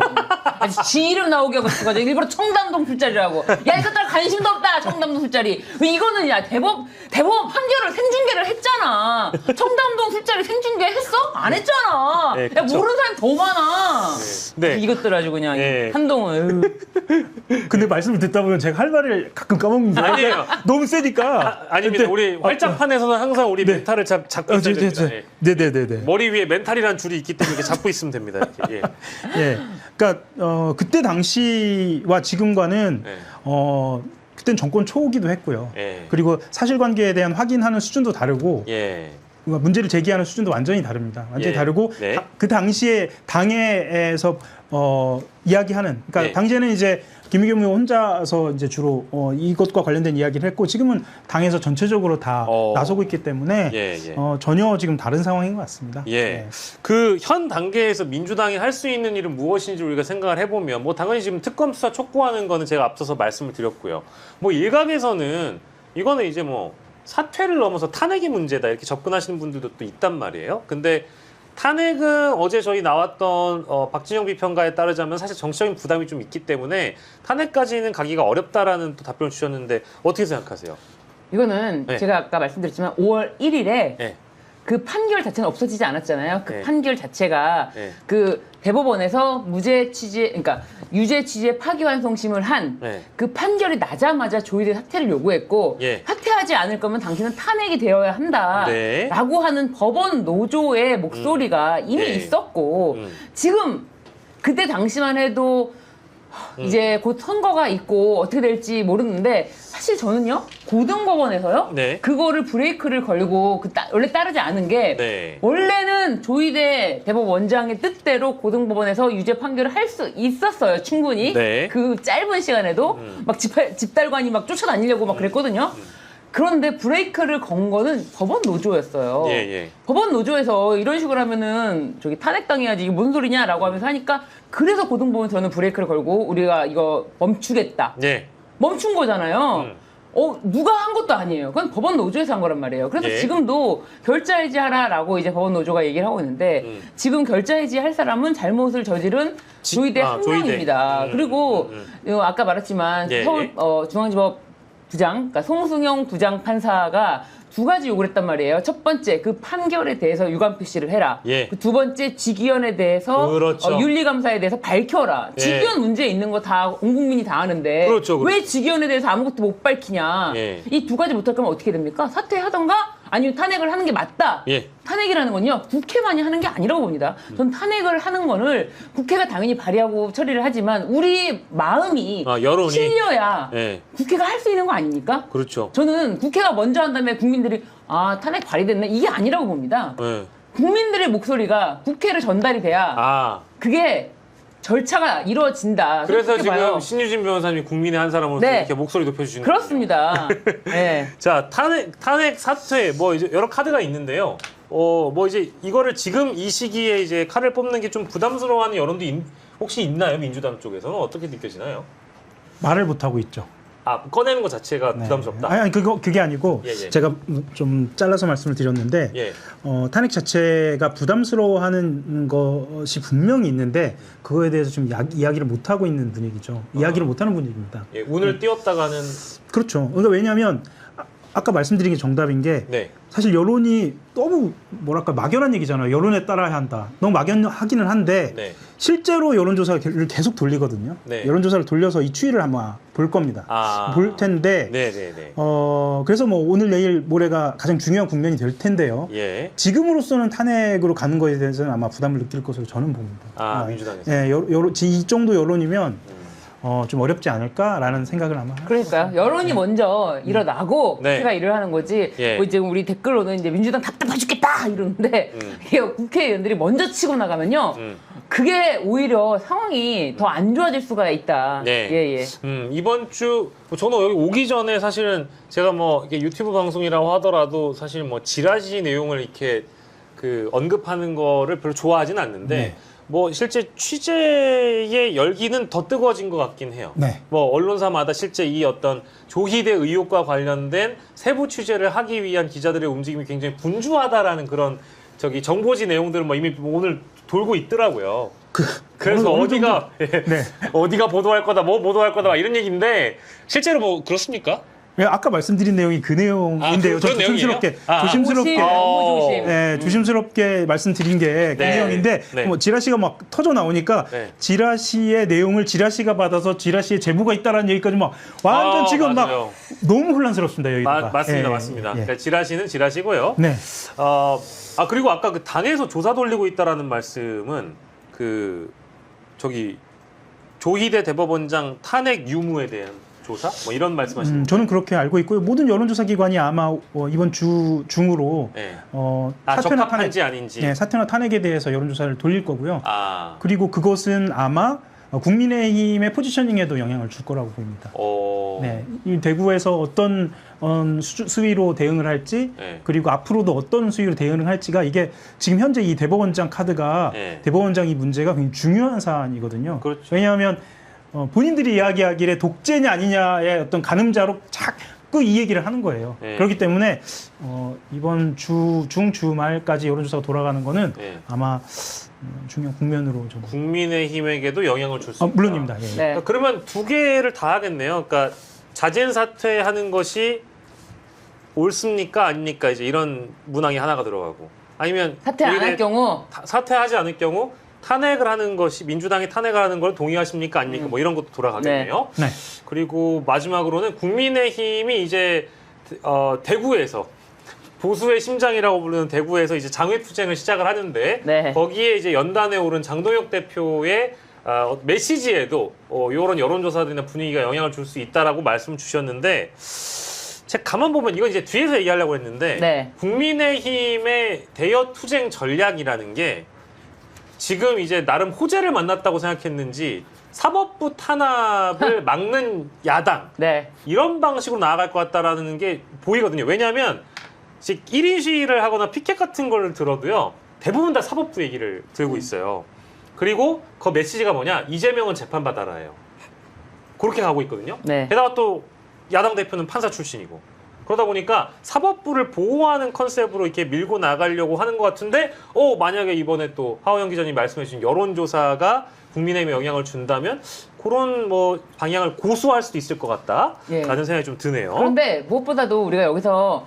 아니, 지 이름 나오게 하고 싶어가지고 일부러 청담동 술자리라고. 야 이거 딸 관심도 없다 청담동 술자리. 이거는 야 대법 판결을 생중계를 했잖아. 청담동 술자리 생중계 했어? 안 했잖아. 네, 야 그쵸. 모르는 사람 더 많아. 네. 이것들 아주 그냥 네. 한동훈. 근데 말씀을 듣다 보면 제가 할 말을 가끔 까먹는데 아니에요. 너무 세니까. 아닙니다. 우리 활짝판에서는 항상 우리 네. 멘탈을 잡고 있어야 됩니다. 예. 네네네네. 머리 위에 멘탈이라는 줄이 있기 때문에 이렇게 잡고 있으면 됩니다. 이렇게. 예. 예. 그러니까 그때 당시와 지금과는 네. 그때는 정권 초기도 했고요. 예. 그리고 사실관계에 대한 확인하는 수준도 다르고 예. 문제를 제기하는 수준도 완전히 다릅니다. 완전히 예. 다르고 네. 그 당시에 당에서 이야기하는 그러니까 네. 당시에는 이제 김의겸 의원 혼자서 이제 주로 이것과 관련된 이야기를 했고 지금은 당에서 전체적으로 다 나서고 있기 때문에 예, 예. 전혀 지금 다른 상황인 것 같습니다. 예. 네. 그 현 단계에서 민주당이 할 수 있는 일은 무엇인지 우리가 생각을 해보면 뭐 당연히 지금 특검 수사 촉구하는 거는 제가 앞서서 말씀을 드렸고요. 뭐 일각에서는 이거는 이제 뭐 사퇴를 넘어서 탄핵의 문제다 이렇게 접근하시는 분들도 또 있단 말이에요. 근데 탄핵은 어제 저희 나왔던 박진영 비평가에 따르자면 사실 정치적인 부담이 좀 있기 때문에 탄핵까지는 가기가 어렵다라는 또 답변을 주셨는데 어떻게 생각하세요? 이거는 네. 제가 아까 말씀드렸지만 5월 1일에 네. 그 판결 자체는 없어지지 않았잖아요. 그 네. 판결 자체가 네. 그 대법원에서 무죄 취재, 그러니까 유죄 취재 파기환송심을 한 그 네. 판결이 나자마자 조희대 사퇴를 요구했고 예. 사퇴하지 않을 거면 당신은 탄핵이 되어야 한다라고 네. 하는 법원 노조의 목소리가 이미 예. 있었고 지금 그때 당시만 해도 이제 곧 선거가 있고 어떻게 될지 모르는데 사실 저는요 고등법원에서요 네. 그거를 브레이크를 걸고 원래 따르지 않은 게 네. 원래는 조희대 대법원장의 뜻대로 고등법원에서 유죄 판결을 할 수 있었어요 충분히 네. 그 짧은 시간에도 막 집달관이 막 쫓아다니려고 막 그랬거든요. 그런데 브레이크를 건 거는 법원 노조였어요. 예, 예. 법원 노조에서 이런 식으로 하면은 저기 탄핵당해야지 이게 뭔 소리냐라고 하면서 하니까 그래서 고등법원에서는 브레이크를 걸고 우리가 이거 멈추겠다. 예. 멈춘 거잖아요. 누가 한 것도 아니에요. 그건 법원 노조에서 한 거란 말이에요. 그래서 예. 지금도 결자해지 하라라고 이제 법원 노조가 얘기를 하고 있는데 지금 결자해지 할 사람은 잘못을 저지른 조희대 한 명입니다. 그리고 아까 말했지만 예, 서울 예. 중앙지법 부장, 그러니까 송승영 부장 판사가 두 가지 요구를 했단 말이에요. 첫 번째, 그 판결에 대해서 유감 표시를 해라. 예. 그 두 번째, 직위원에 대해서 그렇죠. 윤리감사에 대해서 밝혀라. 예. 직위원 문제 있는 거 다 온 국민이 다 아는데 그렇죠, 그렇죠. 왜 직위원에 대해서 아무것도 못 밝히냐. 예. 이 두 가지 못할 거면 어떻게 됩니까? 사퇴하던가 아니면 탄핵을 하는 게 맞다. 예. 탄핵이라는 건요 국회만이 하는 게 아니라고 봅니다. 전 탄핵을 하는 거를 국회가 당연히 발의하고 처리를 하지만 우리 마음이 여론이. 실려야 예. 국회가 할 수 있는 거 아닙니까? 그렇죠. 저는 국회가 먼저 한 다음에 국민들이 탄핵 발의됐네 이게 아니라고 봅니다. 예. 국민들의 목소리가 국회를 전달이 돼야 그게 절차가 이루어진다. 그래서 그렇게 지금 봐요. 신유진 변호사님이 국민의 한 사람으로서 네. 이렇게 목소리 높여주시는 그렇습니다. 네. 자, 탄핵 사퇴 뭐 이제 여러 카드가 있는데요. 뭐 이제 이거를 지금 이 시기에 이제 칼을 뽑는 게 좀 부담스러워하는 여론도 혹시 있나요? 민주당 쪽에서는 어떻게 느껴지나요? 말을 못 하고 있죠. 꺼내는 것 자체가 네. 부담스럽다. 아니 그게 아니고 예. 제가 좀 잘라서 말씀을 드렸는데 예. 탄핵 자체가 부담스러워하는 것이 분명히 있는데 그거에 대해서 좀 이야기를 못 하고 있는 분위기죠. 이야기를 못 하는 분위기입니다. 예, 운을 띄웠다가는 그렇죠. 그러니까 왜냐하면 아까 말씀드린 게 정답인 게 네. 사실 여론이 너무 뭐랄까 막연한 얘기잖아요. 여론에 따라야 한다. 너무 막연하기는 한데 네. 실제로 여론조사를 계속 돌리거든요. 네. 여론조사를 돌려서 이 추이를 아마 볼 겁니다. 볼 텐데 네네네. 그래서 뭐 오늘 내일 모레가 가장 중요한 국면이 될 텐데요. 예. 지금으로서는 탄핵으로 가는 것에 대해서는 아마 부담을 느낄 것으로 저는 봅니다. 민주당에서. 예, 이 정도 여론이면 좀 어렵지 않을까라는 생각을 아마. 그러니까요. 여론이 먼저 일어나고 네. 국회가 일을 하는 거지. 예. 뭐 이제 우리 댓글로는 이제 민주당 답답해 죽겠다 이러는데 이게 국회의원들이 먼저 치고 나가면요. 그게 오히려 상황이 더 안 좋아질 수가 있다. 네. 예. 이번 주 저는 여기 오기 전에 사실은 제가 뭐 이게 유튜브 방송이라고 하더라도 사실 뭐 지라시 내용을 이렇게 언급하는 거를 별로 좋아하진 않는데. 네. 뭐 실제 취재의 열기는 더 뜨거워진 것 같긴 해요. 네. 뭐 언론사마다 실제 이 어떤 조희대 의혹과 관련된 세부 취재를 하기 위한 기자들의 움직임이 굉장히 분주하다라는 그런 정보지 내용들은 뭐 이미 오늘 돌고 있더라고요. 그래서 어디가 네. 어디가 보도할 거다, 뭐 보도할 거다 막 이런 얘기인데 실제로 뭐 그렇습니까? 아까 말씀드린 내용이 그 내용인데요. 그런 조심스럽게 조심. 네, 조심스럽게 말씀드린 게 그 내용인데 네. 뭐 지라시가 막 터져 나오니까 지라시의 내용을 지라시가 받아서 지라시에 제보가 있다라는 얘기까지 막 완전 지금 맞아요. 막 너무 혼란스럽습니다 여기가. 맞습니다, 맞습니다. 그러니까 지라시는 지라시고요. 네. 그리고 아까 당에서 조사 돌리고 있다라는 말씀은 조희대 대법원장 탄핵 유무에 대한 조사? 뭐 이런 말씀하시는 저는 그렇게 알고 있고요. 모든 여론조사 기관이 아마 이번 주 중으로 사퇴나 적합한지 아닌지 사퇴나 탄핵에 대해서 여론조사를 돌릴 거고요. 그리고 그것은 아마 국민의힘의 포지셔닝에도 영향을 줄 거라고 보입니다. 네, 이 대구에서 어떤 수위로 대응을 할지 그리고 앞으로도 어떤 수위로 대응을 할지가 이게 지금 현재 이 대법원장 카드가 대법원장 이 문제가 굉장히 중요한 사안이거든요. 그렇죠. 왜냐하면 본인들이 이야기하기에 독재냐 아니냐의 어떤 가늠자로 자꾸 이 얘기를 하는 거예요. 그렇기 때문에 이번 중주말까지 여론조사가 돌아가는 거는 아마 중요한 국면으로 좀 국민의힘에게도 영향을 줄 수 있다. 물론입니다. 예. 네. 그러면 두 개를 다 하겠네요. 그러니까 자진 사퇴하는 것이 옳습니까 아닙니까? 이제 이런 문항이 하나가 들어가고 아니면 사퇴 안 할 경우 사퇴하지 않을 경우 탄핵을 하는 것이 민주당이 탄핵을 하는 걸 동의하십니까 아닙니까? 뭐 이런 것도 돌아가겠네요. 네. 그리고 마지막으로는 국민의힘이 이제 대구에서 보수의 심장이라고 부르는 대구에서 이제 장외투쟁을 시작을 하는데 거기에 이제 연단에 오른 장동혁 대표의 메시지에도 이런 여론조사들이나 분위기가 영향을 줄 수 있다라고 말씀 주셨는데 제가 가만 보면 이건 이제 뒤에서 얘기하려고 했는데 네. 국민의힘의 대여 투쟁 전략이라는 게 지금 이제 나름 호재를 만났다고 생각했는지 사법부 탄압을 막는 야당 네. 이런 방식으로 나아갈 것 같다라는 게 보이거든요. 왜냐하면 1인 시위를 하거나 피켓 같은 걸 들어도요. 대부분 다 사법부 얘기를 들고 있어요. 그리고 그 메시지가 뭐냐? 이재명은 재판받아라예요. 그렇게 가고 있거든요. 네. 게다가 또 야당 대표는 판사 출신이고 그러다 보니까 사법부를 보호하는 컨셉으로 이렇게 밀고 나가려고 하는 것 같은데 만약에 이번에 또 하호영 기자님 말씀해 주신 여론조사가 국민의힘에 영향을 준다면 그런 뭐 방향을 고수할 수도 있을 것 같다라는 생각이 좀 드네요. 그런데 무엇보다도 우리가 여기서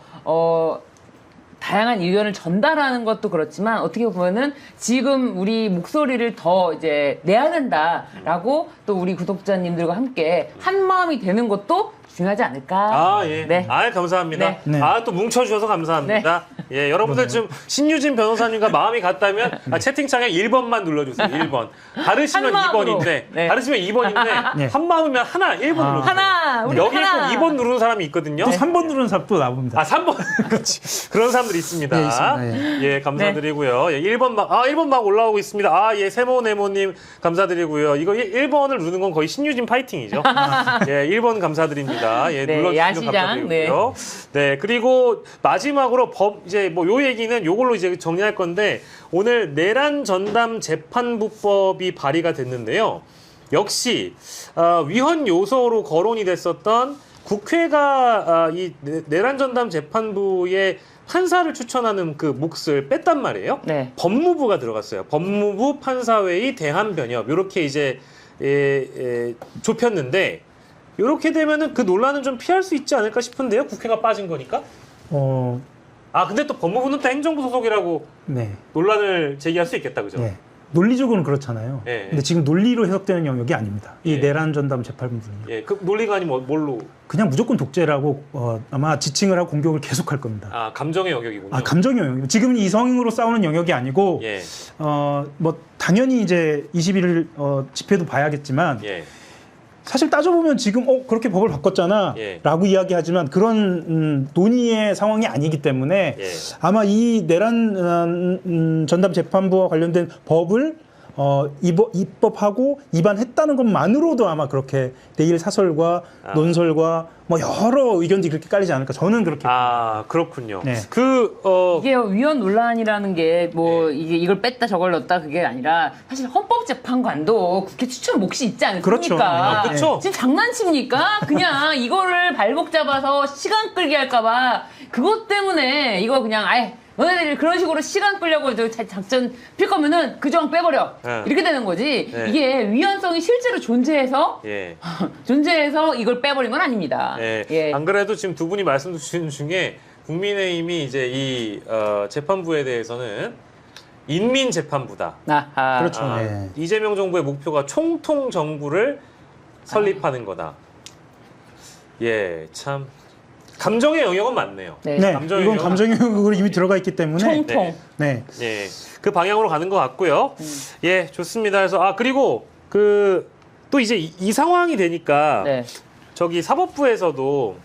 다양한 의견을 전달하는 것도 그렇지만 어떻게 보면은 지금 우리 목소리를 더 이제 내야 된다라고 또 우리 구독자님들과 함께 한 마음이 되는 것도 중요하지 않을까. 예. 네. 감사합니다. 네. 또 뭉쳐주셔서 감사합니다. 예, 여러분들 좀 신유진 변호사님과 마음이 같다면 채팅창에 1번만 눌러주세요. 1번. 다르시면 한 마음으로. 2번인데, 네. 다르시면 2번인데, 네. 한 마음이면 하나, 1번 눌러주세요. 하나, 우리 여기 하나. 꼭 2번 누르는 사람이 있거든요. 또 3번 누르는 사람 또 나옵니다. 3번. 그렇지. 그런 사람들이 있습니다. 네, 있습니다. 예, 감사드리고요. 예, 1번 막, 1번 막 올라오고 있습니다. 예, 세모네모님 감사드리고요. 이거 1번을 누르는 건 거의 신유진 파이팅이죠. 예, 1번 감사드립니다. 예, 네, 눌러주시면 야시장, 감사드리고요. 네, 그리고 마지막으로 이제 뭐 요 얘기는 요걸로 이제 정리할 건데 오늘 내란 전담 재판부법이 발의가 됐는데요. 역시 위헌 요소로 거론이 됐었던 국회가 이 내란 전담 재판부의 판사를 추천하는 그 몫을 뺐단 말이에요. 네. 법무부가 들어갔어요. 법무부 판사회의 대한변협 이렇게 이제 좁혔는데 이렇게 되면은 그 논란은 좀 피할 수 있지 않을까 싶은데요. 국회가 빠진 거니까. 근데 또 법무부는 또 행정부 소속이라고 네. 논란을 제기할 수 있겠다, 그죠? 네. 논리적으로는 그렇잖아요. 예. 근데 지금 논리로 해석되는 영역이 아닙니다. 이 예. 내란 전담 재판부는요. 예, 그 논리가 아니면 뭘로? 그냥 무조건 독재라고 아마 지칭을 하고 공격을 계속할 겁니다. 감정의 영역이군요. 감정의 영역. 지금 이성으로 싸우는 영역이 아니고 예. 뭐 당연히 이제 21일 집회도 봐야겠지만 예. 사실 따져보면 지금 그렇게 법을 바꿨잖아 예. 라고 이야기하지만 그런 논의의 상황이 아니기 때문에 예. 아마 이 내란 전담 재판부와 관련된 법을 입법하고 위반했다는 것만으로도 아마 그렇게 내일 사설과 논설과 뭐 여러 의견들이 그렇게 깔리지 않을까 저는 그렇게 그렇군요. 네. 이게 위헌 논란이라는 게 뭐 이게 이걸 뺐다 저걸 넣었다 그게 아니라 사실 헌법재판관도 국회 추천 몫이 있지 않습니까? 그렇죠. 그렇죠. 지금 장난칩니까? 그냥 이거를 발목 잡아서 시간 끌게 할까봐 그것 때문에 이거 그냥 너네들이 그런 식으로 시간 끌려고 작전 필 거면은 그 조항 빼버려. 이렇게 되는 거지. 네. 이게 위헌성이 실제로 존재해서 존재해서 이걸 빼버린 건 아닙니다. 예. 안 그래도 지금 두 분이 말씀 주신 중에 국민의힘이 이제 이 재판부에 대해서는 인민재판부다. 그렇죠. 네. 이재명 정부의 목표가 총통 정부를 설립하는 거다. 예, 참. 감정의 영역은 맞네요. 네, 이건 감정의 영역으로 이미 들어가 있기 때문에 총통. 네. 예, 그 방향으로 가는 것 같고요. 예, 좋습니다. 그래서 그리고 또 이제 이 상황이 되니까 저기 사법부에서도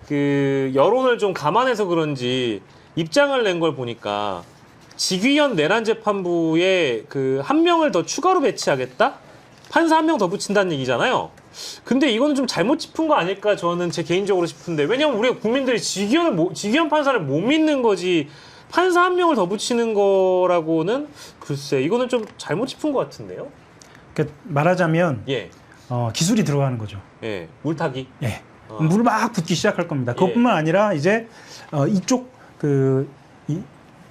그 여론을 좀 감안해서 그런지 입장을 낸 걸 보니까 직위원 내란 재판부에 그 한 명을 더 추가로 배치하겠다? 판사 한 명 더 붙인다는 얘기잖아요. 근데 이거는 좀 잘못 짚은 거 아닐까 저는 제 개인적으로 싶은데 왜냐면 우리가 국민들이 직위원 판사를 못 믿는 거지 판사 한 명을 더 붙이는 거라고는 글쎄 이거는 좀 잘못 짚은 것 같은데요. 그러니까 말하자면 기술이 들어가는 거죠. 예, 물타기. 예, 물을 막 붓기 시작할 겁니다. 그것뿐만 아니라 이제 이쪽 이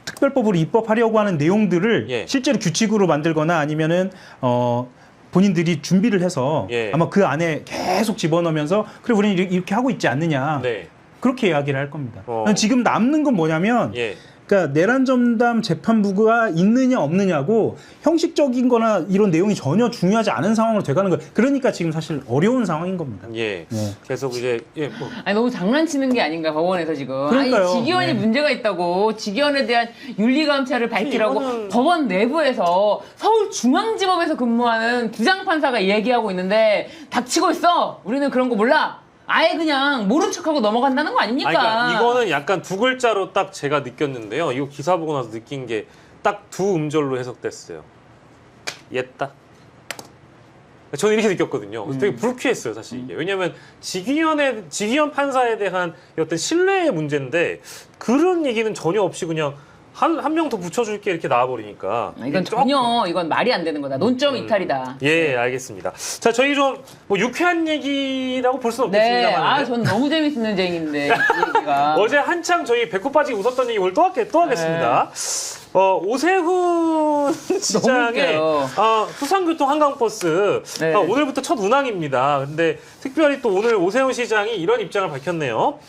특별법으로 입법하려고 하는 내용들을 실제로 규칙으로 만들거나 아니면은 본인들이 준비를 해서 아마 그 안에 계속 집어넣으면서 그래 우리는 이렇게 하고 있지 않느냐 그렇게 이야기를 할 겁니다. 지금 남는 건 뭐냐면 그러니까 내란 전담 재판부가 있느냐 없느냐고 형식적인 거나 이런 내용이 전혀 중요하지 않은 상황으로 돼가는 거예요. 그러니까 지금 사실 어려운 상황인 겁니다. 예. 네. 계속 이제 아니 너무 장난치는 게 아닌가 법원에서 지금. 그러니까요. 아니 직위원이 네. 문제가 있다고 직위원에 대한 윤리감찰을 밝히라고 법원 내부에서 서울중앙지법에서 근무하는 부장판사가 얘기하고 있는데 닥치고 있어. 우리는 그런 거 몰라. 아예 그냥 모른 척하고 넘어간다는 거 아닙니까? 그러니까 이거는 약간 두 글자로 딱 제가 느꼈는데요. 이거 기사 보고 나서 느낀 게 딱 두 음절로 해석됐어요. 옛다. 저는 이렇게 느꼈거든요. 되게 불쾌했어요, 사실 이게. 왜냐하면 직위원 판사에 대한 어떤 신뢰의 문제인데 그런 얘기는 전혀 없이 그냥 한 명 더 붙여줄게 이렇게 나와버리니까. 이건 전혀 이건 말이 안 되는 거다. 논점 이탈이다. 예, 알겠습니다. 자, 저희 좀 뭐 유쾌한 얘기라고 볼 수는 네, 없겠습니다만. 전 너무 재밌는 얘기인데 이 얘기가. 어제 한창 저희 배꼽 빠지게 웃었던 얘기 오늘 또 하겠습니다. 오세훈 시장의 수상교통 한강버스 네. 오늘부터 첫 운항입니다. 근데 특별히 또 오늘 오세훈 시장이 이런 입장을 밝혔네요.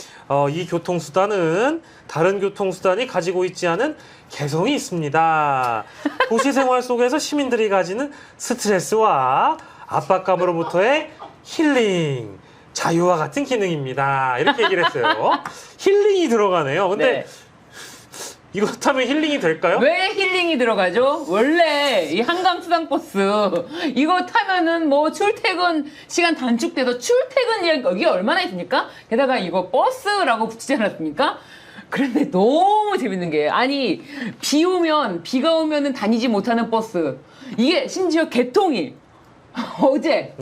이 교통수단은 다른 교통수단이 가지고 있지 않은 개성이 있습니다. 도시생활 속에서 시민들이 가지는 스트레스와 압박감으로부터의 힐링, 자유와 같은 기능입니다. 이렇게 얘기를 했어요. 힐링이 들어가네요. 근데 네. 이거 타면 힐링이 될까요? 왜 힐링이 들어가죠? 원래 이 한강수상버스 이거 타면은 뭐 출퇴근 시간 단축돼서 출퇴근 여기 얼마나 있습니까? 게다가 이거 버스라고 붙이지 않았습니까? 그런데 너무 재밌는 게 아니 비가 오면은 다니지 못하는 버스 이게 심지어 개통이 어제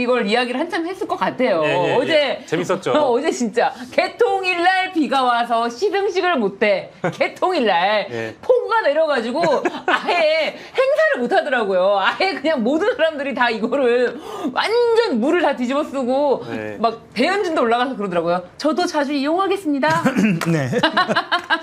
이걸 이야기를 한참 했을 것 같아요. 어제 재밌었죠. 어제 진짜 개통일날 비가 와서 시등식을 못해. 개통일날 폭우가 내려가지고 아예 행사를 못 하더라고요. 아예 그냥 모든 사람들이 다 이거를 완전 물을 다 뒤집어 쓰고 막 배현진도 올라가서 그러더라고요. 저도 자주 이용하겠습니다. 네.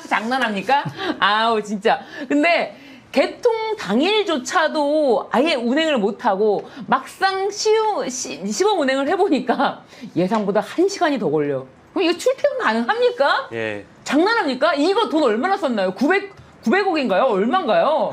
장난합니까? 아우 진짜. 근데 개통 당일조차도 아예 운행을 못하고 막상 시범 운행을 해보니까 예상보다 1시간이 더 걸려. 그럼 이거 출퇴근 가능합니까? 예. 장난합니까? 이거 돈 얼마나 썼나요? 900억인가요? 얼마인가요?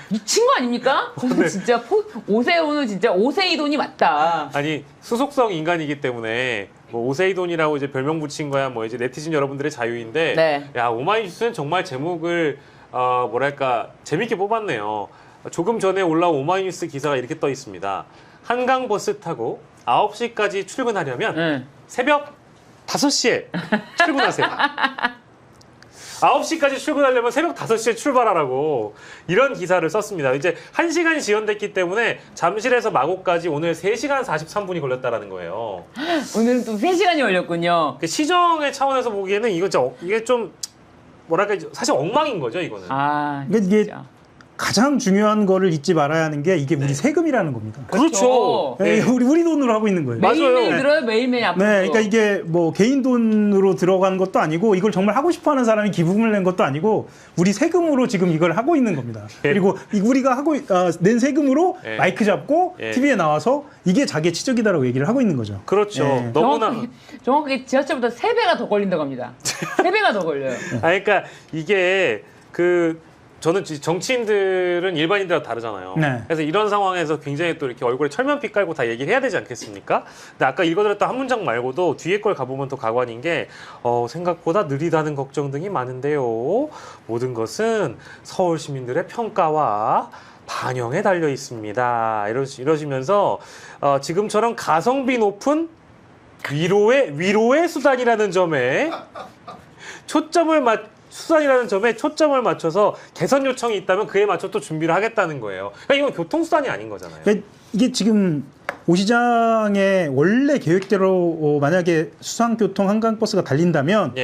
미친 거 아닙니까? 진짜 오세훈은 진짜 오세이돈이 맞다. 아니 수속성 인간이기 때문에 뭐 오세이돈이라고 이제 별명 붙인 거야 뭐 이제 네티즌 여러분들의 자유인데 야 오마이뉴스는 정말 제목을 뭐랄까 재밌게 뽑았네요. 조금 전에 올라온 오마이뉴스 기사가 이렇게 떠 있습니다. 한강버스 타고 9시까지 출근하려면 새벽 5시에 출근하세요. 9시까지 출근하려면 새벽 5시에 출발하라고 이런 기사를 썼습니다. 이제 1시간이 지연됐기 때문에 잠실에서 마곡까지 오늘 3시간 43분이 걸렸다라는 거예요. 오늘은 또 3시간이 걸렸군요. 시정의 차원에서 보기에는 이게 좀 뭐랄까 사실 엉망인 거죠 이거는. 그러니까 이게 가장 중요한 거를 잊지 말아야 하는 게 이게 우리 세금이라는 겁니다. 그렇죠. 네, 우리 돈으로 하고 있는 거예요. 매일매일 들어요. 매일매일 앞으로. 네, 그러니까 이게 뭐 개인 돈으로 들어간 것도 아니고 이걸 정말 하고 싶어하는 사람이 기부금을 낸 것도 아니고 우리 세금으로 지금 이걸 하고 있는 겁니다. 그리고 우리가 낸 세금으로 마이크 잡고 TV에 나와서 이게 자기의 치적이다라고 얘기를 하고 있는 거죠. 그렇죠. 너무나 정확하게 지하철보다 3배가 더 걸린다고 합니다. 3배가 더 걸려요. 그러니까 이게 저는 정치인들은 일반인들과 다르잖아요. 그래서 이런 상황에서 굉장히 또 이렇게 얼굴에 철면피 깔고 다 얘기를 해야 되지 않겠습니까? 근데 아까 읽어드렸던 한 문장 말고도 뒤에 걸 가보면 더 가관인 게 생각보다 느리다는 걱정 등이 많은데요. 모든 것은 서울 시민들의 평가와 반영에 달려 있습니다. 이러시면서 지금처럼 가성비 높은 위로의 수단이라는 점에 수단이라는 점에 초점을 맞춰서 개선 요청이 있다면 그에 맞춰 또 준비를 하겠다는 거예요. 그러니까 이건 교통수단이 아닌 거잖아요. 그러니까 이게 지금 오 시장의 원래 계획대로 만약에 수상교통 한강버스가 달린다면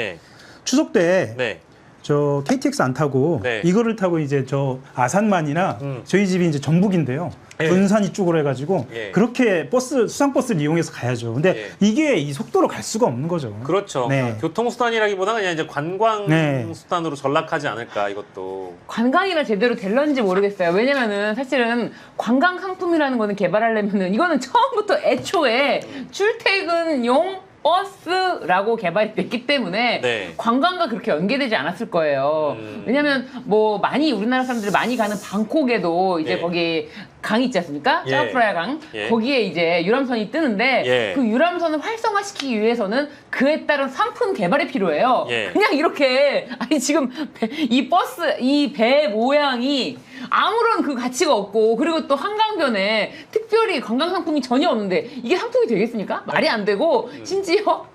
추석 때 저 KTX 안 타고 이거를 타고 이제 저 아산만이나 저희 집이 이제 전북인데요. 군산 이쪽으로 해가지고 그렇게 수상버스를 이용해서 가야죠. 근데 이게 이 속도로 갈 수가 없는 거죠. 그렇죠. 교통수단이라기보다는 그냥 이제 관광수단으로 전락하지 않을까 이것도. 관광이라 제대로 될런지 모르겠어요. 왜냐면은 사실은 관광 상품이라는 거는 개발하려면은 이거는 처음부터 애초에 출퇴근용 버스라고 개발이 됐기 때문에 네. 관광과 그렇게 연계되지 않았을 거예요. 왜냐면 뭐 많이 우리나라 사람들이 많이 가는 방콕에도 이제 예. 거기 강이 있지 않습니까? 예. 짜오프라야 강. 예. 거기에 이제 유람선이 뜨는데 예. 그 유람선을 활성화시키기 위해서는 그에 따른 상품 개발이 필요해요. 예. 그냥 이렇게 아니 지금 이 버스 이 배 모양이 아무런 그 가치가 없고 그리고 또 한강변에 특별히 관광 상품이 전혀 없는데 이게 상품이 되겠습니까? 말이 안 되고 심지어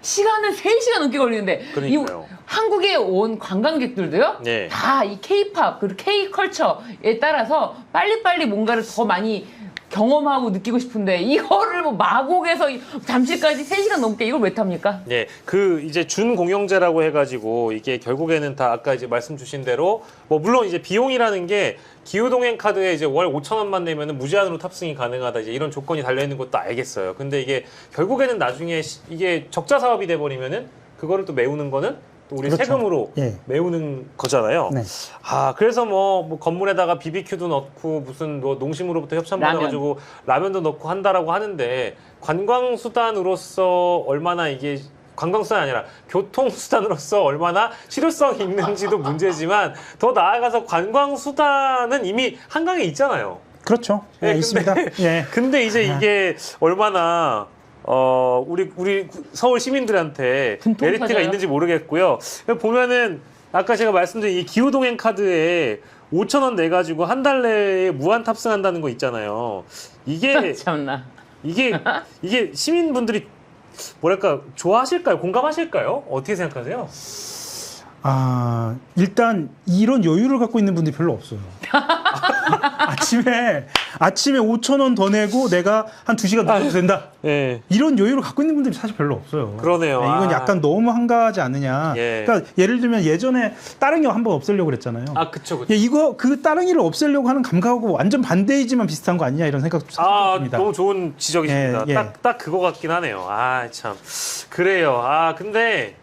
시간은 3시간 넘게 걸리는데 그러니까요. 이 한국에 온 관광객들도요. 네. 다 이 K-팝 그리고 K-컬처에 따라서 빨리빨리 뭔가를 더 많이 경험하고 느끼고 싶은데 이거를 뭐 마곡에서 잠실까지 3시간 넘게 이걸 왜 탑니까? 네, 그 이제 준공영제라고 해가지고 이게 결국에는 다 아까 이제 말씀 주신 대로 뭐 물론 이제 비용이라는 게 기후동행 카드에 이제 월 5,000원만 내면은 무제한으로 탑승이 가능하다 이제 이런 조건이 달려 있는 것도 알겠어요. 근데 이게 결국에는 나중에 이게 적자 사업이 돼 버리면은 그거를 또 메우는 거는 또 우리 그렇죠. 세금으로 예. 메우는 거잖아요. 네. 아 그래서 뭐 건물에다가 BBQ도 넣고 무슨 뭐 농심으로부터 협찬 받아가지고 라면도 넣고 한다라고 하는데 관광 수단으로서 얼마나 이게 관광수단이 아니라 교통수단으로서 얼마나 실효성이 있는지도 문제지만 더 나아가서 관광수단은 이미 한강에 있잖아요. 그렇죠. 예, 네, 있습니다. 예. 근데 이제 이게 얼마나 우리 서울 시민들한테 메리트가 분통타자요. 있는지 모르겠고요. 보면은 아까 제가 말씀드린 이 기후동행 카드에 5,000원 내가지고 한 달 내에 무한 탑승한다는 거 있잖아요. 이게 참나. 이게 시민분들이 뭐랄까 좋아하실까요? 공감하실까요? 어떻게 생각하세요? 아, 일단 이런 여유를 갖고 있는 분들이 별로 없어요. 아침에 5,000원 더 내고 내가 한 2시간 늦어도 된다. 예. 이런 여유를 갖고 있는 분들이 사실 별로 없어요. 그러네요. 네, 이건 아. 약간 너무 한가하지 않느냐. 예. 그러니까 예를 들면 예전에 따릉이 한번 없애려고 그랬잖아요. 아, 그쵸, 그쵸. 예, 이거 그 따릉이를 없애려고 하는 감각하고 완전 반대이지만 비슷한 거 아니냐 이런 생각도 듭니다. 너무 좋은 지적이십니다. 예, 예. 딱 그거 같긴 하네요. 아, 참. 그래요. 아, 근데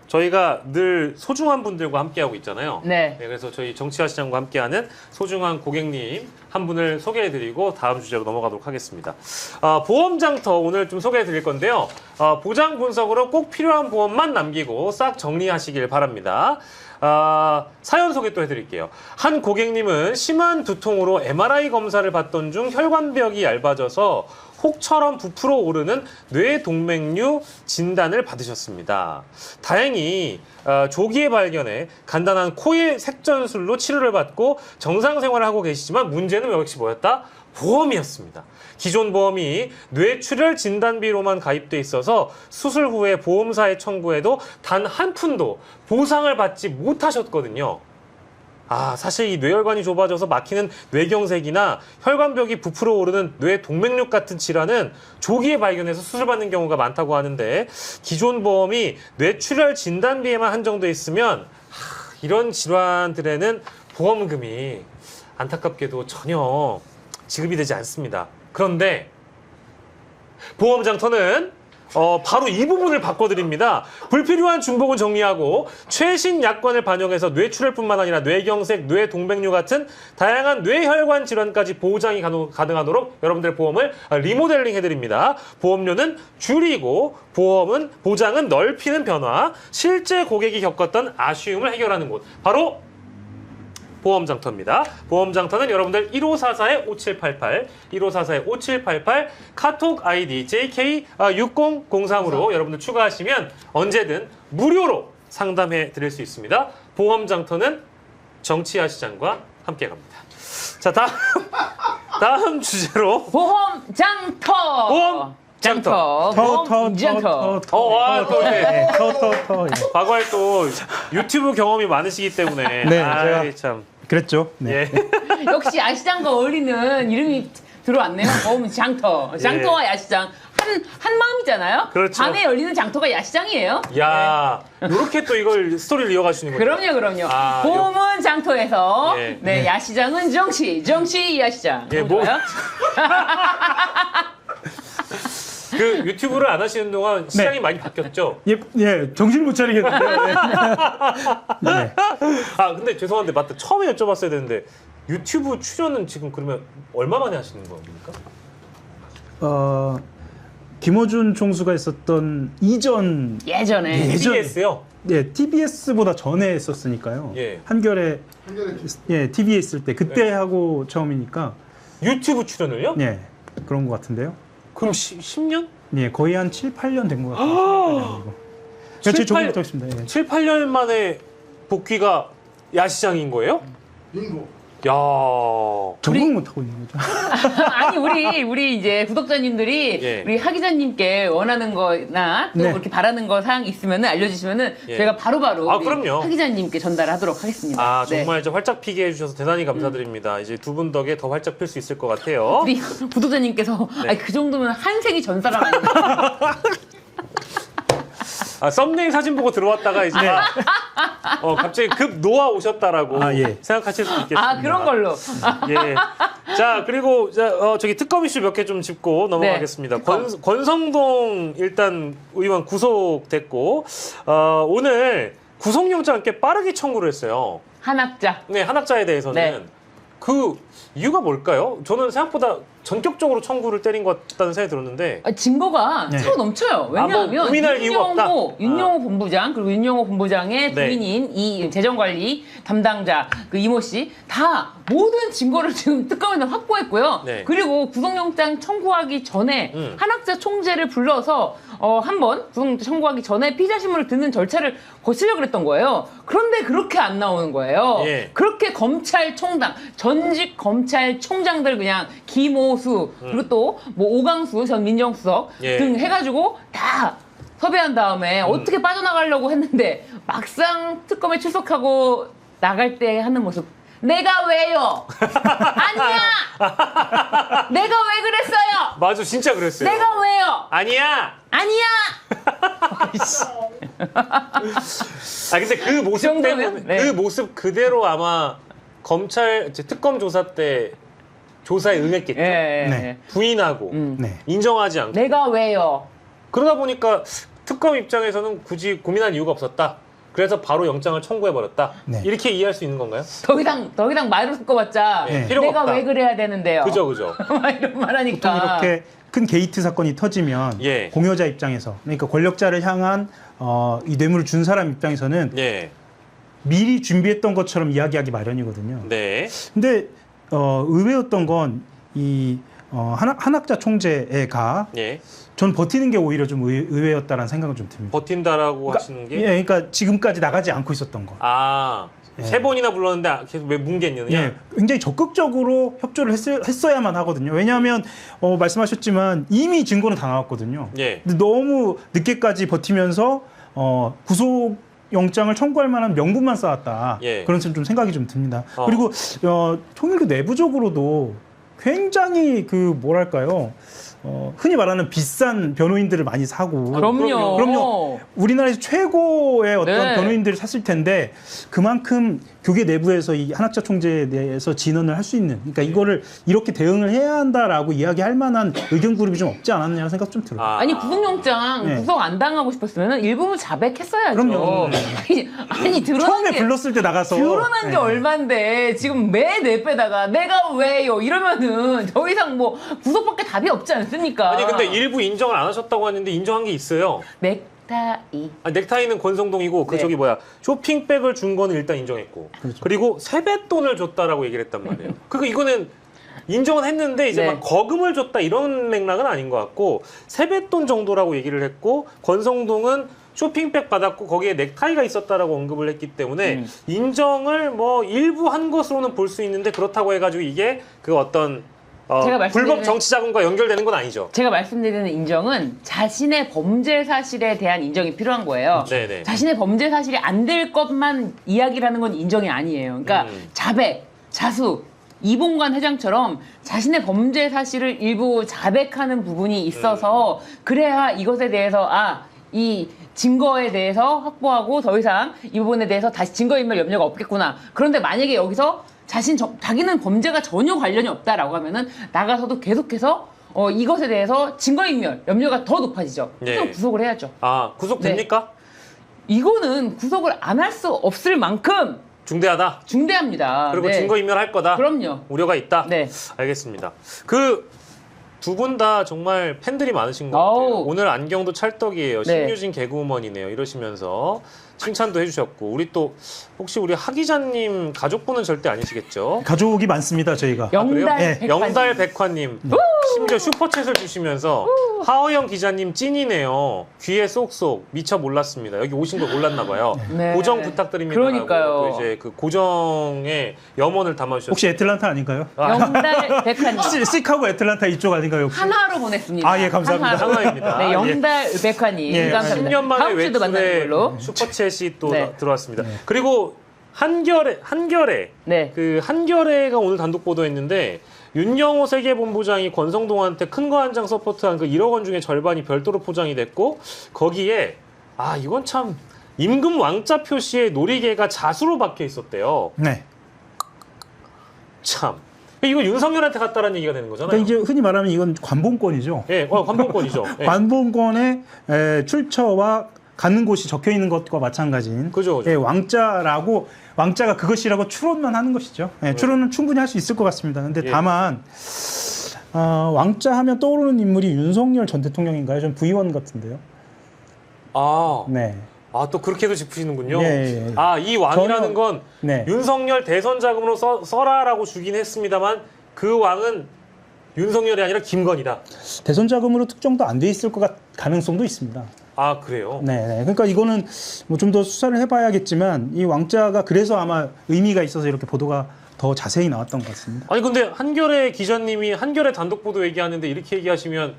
저희가 늘 소중한 분들과 함께하고 있잖아요. 네. 그래서 저희 정치화 시장과 함께하는 소중한 고객님 한 분을 소개해드리고 다음 주제로 넘어가도록 하겠습니다. 보험장터 오늘 좀 소개해드릴 건데요. 보장 분석으로 꼭 필요한 보험만 남기고 싹 정리하시길 바랍니다. 사연 소개 또 해드릴게요. 한 고객님은 심한 두통으로 MRI 검사를 받던 중 혈관벽이 얇아져서 혹처럼 부풀어 오르는 뇌동맥류 진단을 받으셨습니다. 다행히 조기에 발견해 간단한 코일 색전술로 치료를 받고 정상 생활을 하고 계시지만 문제는 역시 뭐였다? 보험이었습니다. 기존 보험이 뇌출혈 진단비로만 가입돼 있어서 수술 후에 보험사에 청구해도 단 한 푼도 보상을 받지 못하셨거든요. 사실 이 뇌혈관이 좁아져서 막히는 뇌경색이나 혈관벽이 부풀어 오르는 뇌동맥류 같은 질환은 조기에 발견해서 수술받는 경우가 많다고 하는데 기존 보험이 뇌출혈 진단비에만 한정돼 있으면 이런 질환들에는 보험금이 안타깝게도 전혀 지급이 되지 않습니다. 그런데 보험장터는 바로 이 부분을 바꿔드립니다. 불필요한 중복은 정리하고 최신 약관을 반영해서 뇌출혈뿐만 아니라 뇌경색, 뇌동맥류 같은 다양한 뇌혈관 질환까지 보장이 가능하도록 여러분들의 보험을 리모델링 해드립니다. 보험료는 줄이고 보장은 넓히는 변화, 실제 고객이 겪었던 아쉬움을 해결하는 곳, 바로 보험장터입니다. 보험장터는 여러분들 1544-5788, 1544-5788 카톡 아이디 JK6003으로 여러분들 추가하시면 언제든 무료로 상담해 드릴 수 있습니다. 보험장터는 정치화 시장과 함께 갑니다. 자, 다음 주제로 보험장터. 장터. 보험장터. 과거에 또 유튜브 경험이 많으시기 때문에 네, 제가 참 그랬죠. 네. 예. 역시 야시장과 어울리는 이름이 들어왔네요. 보험장터. 장터와 야시장. 한 마음이잖아요. 그렇죠. 밤에 열리는 장터가 야시장이에요. 야, 이렇게 또 이걸 스토리를 이어가시는 거죠. 그럼요. 보험은 장터에서, 예. 야시장은 정치 야시장. 예, 좋아요? 그 유튜브를 안 하시는 동안 시장이 많이 바뀌었죠? 예, 정신 못 차리겠는데요. 네. 근데 죄송한데 맞다. 처음에 여쭤봤어야 되는데 유튜브 출연은 지금 그러면 얼마 만에 하시는 겁니까? 김어준 총수가 있었던 예전에 TBS요? 네, TBS보다 전에 했었으니까요. 예. 한겨레 TV에 있을 때 그때 하고 처음이니까 유튜브 출연을요? 네, 그런 것 같은데요. 그럼 10년? 네, 거의 한 7, 8년 된 것 같아요. 제가 조금 더 있습니다. 예. 7, 8년 만에 복귀가 야시장인 거예요? 야. 적응 못 하고 있는 거죠. 아니 우리 이제 구독자님들이 예. 우리 하 기자님께 원하는 거나 또 네. 이렇게 바라는 거 사항 있으면은 알려주시면은 예. 저희가 바로바로 아, 우리 그럼요. 하 기자님께 전달하도록 하겠습니다. 아, 네. 정말 저 활짝 피게 해주셔서 대단히 감사드립니다. 이제 두 분 덕에 더 활짝 필 수 있을 것 같아요. 우리 구독자님께서 네. 아니, 그 정도면 한생이 전 사람 아닌가? 아, 썸네일 사진 보고 들어왔다가 이제 갑자기 급 놓아 오셨다라고 예. 생각하실 수 있겠습니다. 아 그런 걸로. 예. 자, 그리고 저기 특검 이슈 몇 개 좀 짚고 넘어가겠습니다. 네, 특검. 권성동 일단 의원 구속됐고 오늘 구속영장 꽤 빠르게 청구를 했어요. 한학자. 네, 한학자에 대해서는 네. 그 이유가 뭘까요? 저는 생각보다 전격적으로 청구를 때린 것 같다는 생각이 들었는데 증거가 네. 차고 넘쳐요. 왜냐하면 뭐 고민할 이유가 없다. 윤영호 본부장 그리고 윤영호 본부장의 네. 부인인 이 재정관리 담당자 그 이모 씨 다 모든 증거를 지금 특검에서 확보했고요. 네. 그리고 구속영장 청구하기 전에 한학자 총재를 불러서 한번 구속영장 청구하기 전에 피의자심문을 듣는 절차를 거치려고 했던 거예요. 그런데 그렇게 안 나오는 거예요. 예. 그렇게 검찰총장 전직 검찰총장들 그냥 김오수 그리고 또 뭐 오강수 전 민정수석 예. 등 해가지고 다 섭외한 다음에 어떻게 빠져나가려고 했는데 막상 특검에 출석하고 나갈 때 하는 모습 내가 왜요? 아니야! 내가 왜 그랬어요? 맞아, 진짜 그랬어요. 내가 왜요? 아니야. 아니야! 아, 근데 그 모습 정도면? 때문에 네. 그 모습 그대로 아마 검찰 이제 특검 조사 때 조사에 응했겠죠. 예, 네. 부인하고 네. 인정하지 않고 내가 왜요? 그러다 보니까 특검 입장에서는 굳이 고민할 이유가 없었다. 그래서 바로 영장을 청구해버렸다. 네. 이렇게 이해할 수 있는 건가요? 더 이상 말을 섞어봤자 네, 필요가 내가 없다. 왜 그래야 되는데요? 그죠. 막 이런 말 하니까. 보통 이렇게 큰 게이트 사건이 터지면 예. 공여자 입장에서 그러니까 권력자를 향한 이 뇌물을 준 사람 입장에서는 네. 미리 준비했던 것처럼 이야기하기 마련이거든요. 네. 근데 의외였던 건 이 한학자 총재가 예. 전 버티는 게 오히려 좀 의외였다라는 생각은 좀 듭니다. 버틴다라고 하시는 게 예, 그러니까 지금까지 나가지 않고 있었던 거. 예. 세 번이나 불렀는데 계속 왜 뭉개느냐? 예, 굉장히 적극적으로 협조를 했어야만 하거든요. 왜냐하면 말씀하셨지만 이미 증거는 다 나왔거든요. 예. 근데 너무 늦게까지 버티면서 구속 영장을 청구할 만한 명분만 쌓았다. 예. 그런 좀 생각이 좀 듭니다. 그리고 통일교 내부적으로도 굉장히 뭐랄까요? 흔히 말하는 비싼 변호인들을 많이 사고 그럼요. 우리나라에서 최고의 어떤 네. 변호인들을 샀을 텐데 그만큼 교계 내부에서 이 한학자 총재에 대해서 진언을 할 수 있는 그러니까 이거를 이렇게 대응을 해야 한다라고 이야기할 만한 의견 그룹이 좀 없지 않았냐는 생각 좀 들어요. 아니 구속영장 네. 구속 안 당하고 싶었으면 일부분 자백했어야죠. 그럼요. 아니 드러난 처음에 게 불렀을 때 나가서 드러난 게 네. 얼만데 지금 매 내빼다가 내가 왜요 이러면은 더 이상 뭐 구속밖에 답이 없지 않습니까? 아니 근데 일부 인정을 안 하셨다고 하는데 인정한 게 있어요. 넥타이. 넥타이는 권성동이고 그 네. 저기 쇼핑백을 준 거는 일단 인정했고 그렇죠. 그리고 세뱃돈을 줬다라고 얘기를 했단 말이에요. 그러니까 이거는 인정은 했는데 이제 네. 막 거금을 줬다 이런 맥락은 아닌 것 같고 세뱃돈 정도라고 얘기를 했고 권성동은 쇼핑백 받았고 거기에 넥타이가 있었다라고 언급을 했기 때문에 인정을 뭐 일부 한 것으로는 볼 수 있는데 그렇다고 해가지고 이게 그 어떤 제가 말씀드리는- 불법 정치 자금과 연결되는 건 아니죠. 제가 말씀드리는 인정은 자신의 범죄 사실에 대한 인정이 필요한 거예요. 네네. 자신의 범죄 사실이 안 될 것만 이야기를 하는 건 인정이 아니에요. 그러니까 자백, 자수, 이봉관 회장처럼 자신의 범죄 사실을 일부 자백하는 부분이 있어서 그래야 이것에 대해서 이 증거에 대해서 확보하고 더 이상 이 부분에 대해서 다시 증거인멸 염려가 없겠구나. 그런데 만약에 여기서 자기는 범죄가 전혀 관련이 없다라고 하면은 나가서도 계속해서 이것에 대해서 증거인멸 염려가 더 높아지죠. 네. 그럼 구속을 해야죠. 구속됩니까? 이거는 구속을 안 할 수 없을 만큼 중대하다. 중대합니다. 그리고 네. 증거인멸할 거다. 그럼요. 우려가 있다. 네. 알겠습니다. 두 분 다 정말 팬들이 많으신 것 같아요. 오늘 안경도 찰떡이에요. 네. 신유진 개그우먼이네요. 이러시면서 칭찬도 해주셨고 우리 또 혹시 우리 하 기자님 가족분은 절대 아니시겠죠? 가족이 많습니다, 저희가. 영달 네. 백화님. 영달 백화님 심지어 슈퍼챗을 주시면서 하어영 기자님 찐이네요. 귀에 쏙쏙 미처 몰랐습니다. 여기 오신 걸 몰랐나 봐요. 네. 고정 부탁드립니다. 그러니까요. 또 이제 그 고정의 염원을 담아주셨어요. 혹시 애틀란타 아닌가요? 영달 백화님. 시카고 애틀란타 이쪽 아닌가요? 혹시? 한화로 보냈습니다. 아, 예, 감사합니다. 하나입니다. 네, 영달 백화님. 예. 감사합니다. 10년 만에 다음 주도 만나는 외출에 걸로. 슈퍼챗이 또 네. 들어왔습니다. 그리고 한겨레 네. 그 한겨레가 오늘 단독 보도했는데 윤영호 세계본부장이 권성동한테 큰 거 한 장 서포트한 그 1억 원 중에 절반이 별도로 포장이 됐고 거기에 이건 참 임금 왕자 표시에 놀이개가 자수로 박혀 있었대요. 네. 참 이거 윤석열한테 갔다라는 얘기가 되는 거잖아요. 그러니까 이제 흔히 말하면 이건 관봉권이죠. 예, 관봉권이죠. 예. 관봉권의 출처와 가는 곳이 적혀 있는 것과 마찬가지인 그죠. 예, 왕자가 그것이라고 추론만 하는 것이죠. 예, 추론은 충분히 할 수 있을 것 같습니다. 근데 예. 다만 왕자 하면 떠오르는 인물이 윤석열 전 대통령인가요? 좀 부의원 같은데요. 네. 또 그렇게도 짚으시는군요. 예, 예. 이 왕이라는 건 네. 윤석열 대선 자금으로 써라라고 주긴 했습니다만 그 왕은 윤석열이 아니라 김건희다. 대선 자금으로 특정도 안 돼 있을 가능성도 있습니다. 그래요? 네, 네. 그러니까 이거는 뭐 좀 더 수사를 해봐야겠지만 이 왕자가 그래서 아마 의미가 있어서 이렇게 보도가 더 자세히 나왔던 것 같습니다. 아니 근데 한겨레 기자님이 한겨레 단독 보도 얘기하는데 이렇게 얘기하시면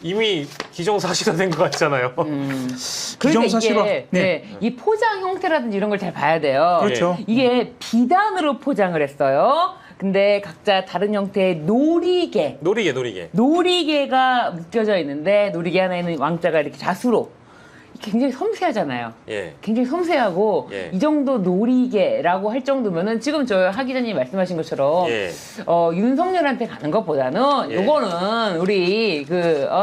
이미 기정사실화된 것 같잖아요. 그러니까 기정사실화. 이게 네. 이 포장 형태라든지 이런 걸 잘 봐야 돼요. 그렇죠. 이게 비단으로 포장을 했어요. 근데 각자 다른 형태의 놀이개가 묶여져 있는데 놀이개 하나에는 왕자가 이렇게 자수로 굉장히 섬세하잖아요. 예. 굉장히 섬세하고 예. 이 정도 놀이개라고 할 정도면은 지금 저 하 기자님 말씀하신 것처럼 예. 윤석열한테 가는 것보다는 예. 요거는 우리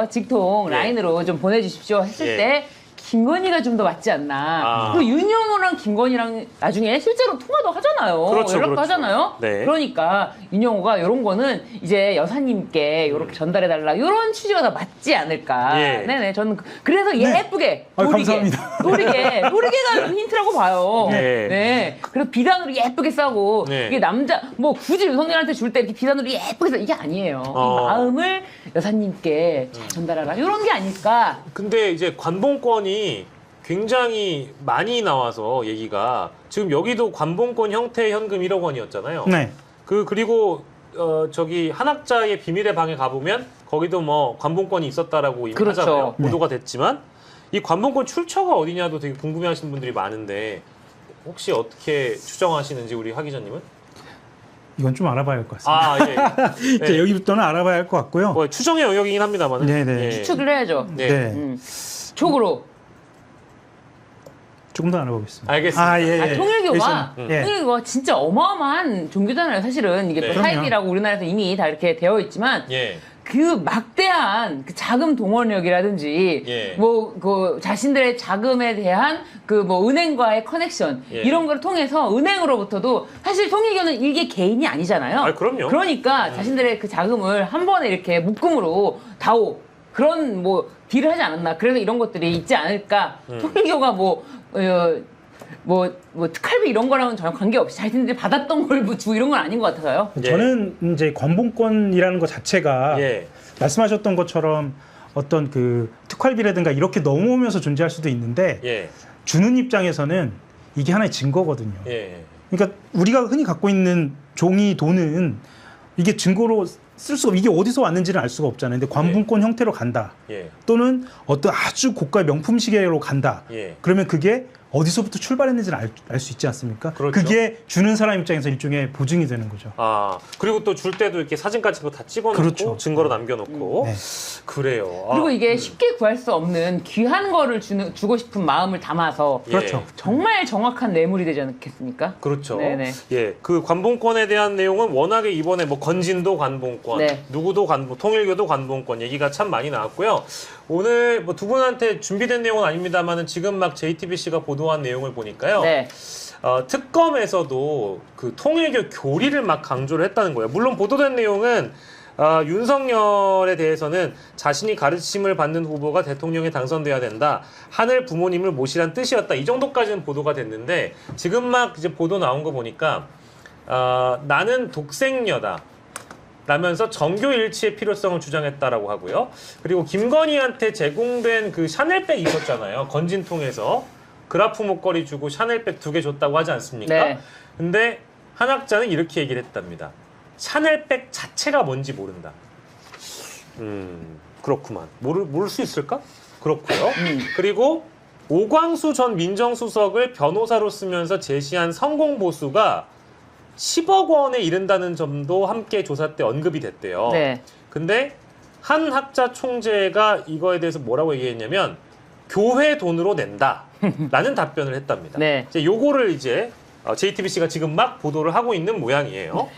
직통 예. 라인으로 좀 보내주십시오 했을 예. 때 김건희가 좀 더 맞지 않나. 그리고 윤영호랑 김건희랑 나중에 실제로 통화도 하잖아요. 그렇죠, 연락도 그렇죠. 하잖아요. 네. 그러니까 윤영호가 이런 거는 이제 여사님께 이렇게 전달해달라 이런 취지가 더 맞지 않을까. 예. 네네. 저는 그래서 예쁘게 감사합니다. 놀이개가 힌트라고 봐요. 네. 네. 그래서 비단으로 예쁘게 싸고 네. 이게 뭐 굳이 윤석열한테 줄 때 이렇게 비단으로 예쁘게 싸 이게 아니에요. 이 마음을 여사님께 잘 전달하라 이런 게 아닐까. 근데 이제 관봉권이 굉장히 많이 나와서 얘기가 지금 여기도 관봉권 형태의 현금 1억 원이었잖아요. 네. 그리고 저기 한학자의 비밀의 방에 가보면 거기도 뭐 관봉권이 있었다라고 이미 그렇죠. 하잖아요. 네. 보도가 됐지만 이 관봉권 출처가 어디냐도 되게 궁금해하시는 분들이 많은데 혹시 어떻게 추정하시는지 우리 하 기자님은? 이건 좀 알아봐야 할 것 같습니다. 예. 이제 여기부터는 알아봐야 할 것 같고요. 뭐 추정의 영역이긴 합니다만. 네네. 추측을 해야죠. 네. 촉으로. 조금 더 알아보겠습니다. 알겠습니다. 예. 통일교가 예. 통일교가 진짜 어마어마한 종교잖아요. 사실은 이게 네. 또 그럼요. 사익이라고 우리나라에서 이미 다 이렇게 되어 있지만 예. 그 막대한 그 자금 동원력이라든지 예. 뭐 그 자신들의 자금에 대한 그 뭐 은행과의 커넥션 예. 이런 걸 통해서 은행으로부터도 사실 통일교는 일개 개인이 아니잖아요. 그럼요. 그러니까 자신들의 그 자금을 한 번에 이렇게 묶음으로 다오 그런 뭐 딜을 하지 않았나. 그래서 이런 것들이 있지 않을까. 통일교가 특활비 이런 거랑은 전혀 관계없이 자신들이 받았던 걸 뭐 주고 이런 건 아닌 것 같아서요. 예. 저는 이제 관봉권이라는 것 자체가 예. 말씀하셨던 것처럼 어떤 그 특활비라든가 이렇게 넘어오면서 존재할 수도 있는데 예. 주는 입장에서는 이게 하나의 증거거든요. 예. 그러니까 우리가 흔히 갖고 있는 종이 돈은 이게 증거로 쓸 수가 이게 어디서 왔는지는 알 수가 없잖아요. 근데 관봉권 형태로 간다. 예. 또는 어떤 아주 고가 명품 시계로 간다. 예. 그러면 그게 어디서부터 출발했는지는 알 수 있지 않습니까? 그렇죠. 그게 주는 사람 입장에서 일종의 보증이 되는 거죠. 그리고 또 줄 때도 이렇게 사진 같은 거 다 찍어놓고 그렇죠. 증거로 남겨놓고 네. 그래요. 그리고 이게 쉽게 구할 수 없는 귀한 거를 주고 싶은 마음을 담아서 예. 그렇죠. 정말 정확한 뇌물이 되지 않겠습니까? 그렇죠. 네네. 예, 그 관봉권에 대한 내용은 워낙에 이번에 뭐 건진도 관봉권, 네. 누구도 통일교도 관봉권 얘기가 참 많이 나왔고요. 오늘 뭐 두 분한테 준비된 내용은 아닙니다만은 지금 막 JTBC가 보도한 내용을 보니까요. 네. 특검에서도 그 통일교 교리를 막 강조를 했다는 거예요. 물론 보도된 내용은 윤석열에 대해서는 자신이 가르침을 받는 후보가 대통령에 당선돼야 된다. 하늘 부모님을 모시란 뜻이었다. 이 정도까지는 보도가 됐는데 지금 막 이제 보도 나온 거 보니까 나는 독생녀다. 라면서 정교 일치의 필요성을 주장했다라고 하고요. 그리고 김건희한테 제공된 그 샤넬백 있었잖아요. 건진통에서 그라프 목걸이 주고 샤넬백 2개 줬다고 하지 않습니까? 네. 근데 한 학자는 이렇게 얘기를 했답니다. 샤넬백 자체가 뭔지 모른다. 그렇구만. 모를 수 있을까? 그렇고요. 그리고 오광수 전 민정수석을 변호사로 쓰면서 제시한 성공보수가 10억 원에 이른다는 점도 함께 조사 때 언급이 됐대요. 네. 근데 한 학자 총재가 이거에 대해서 뭐라고 얘기했냐면 교회 돈으로 낸다라는 답변을 했답니다. 네. 이제 요거를 이제 JTBC가 지금 막 보도를 하고 있는 모양이에요.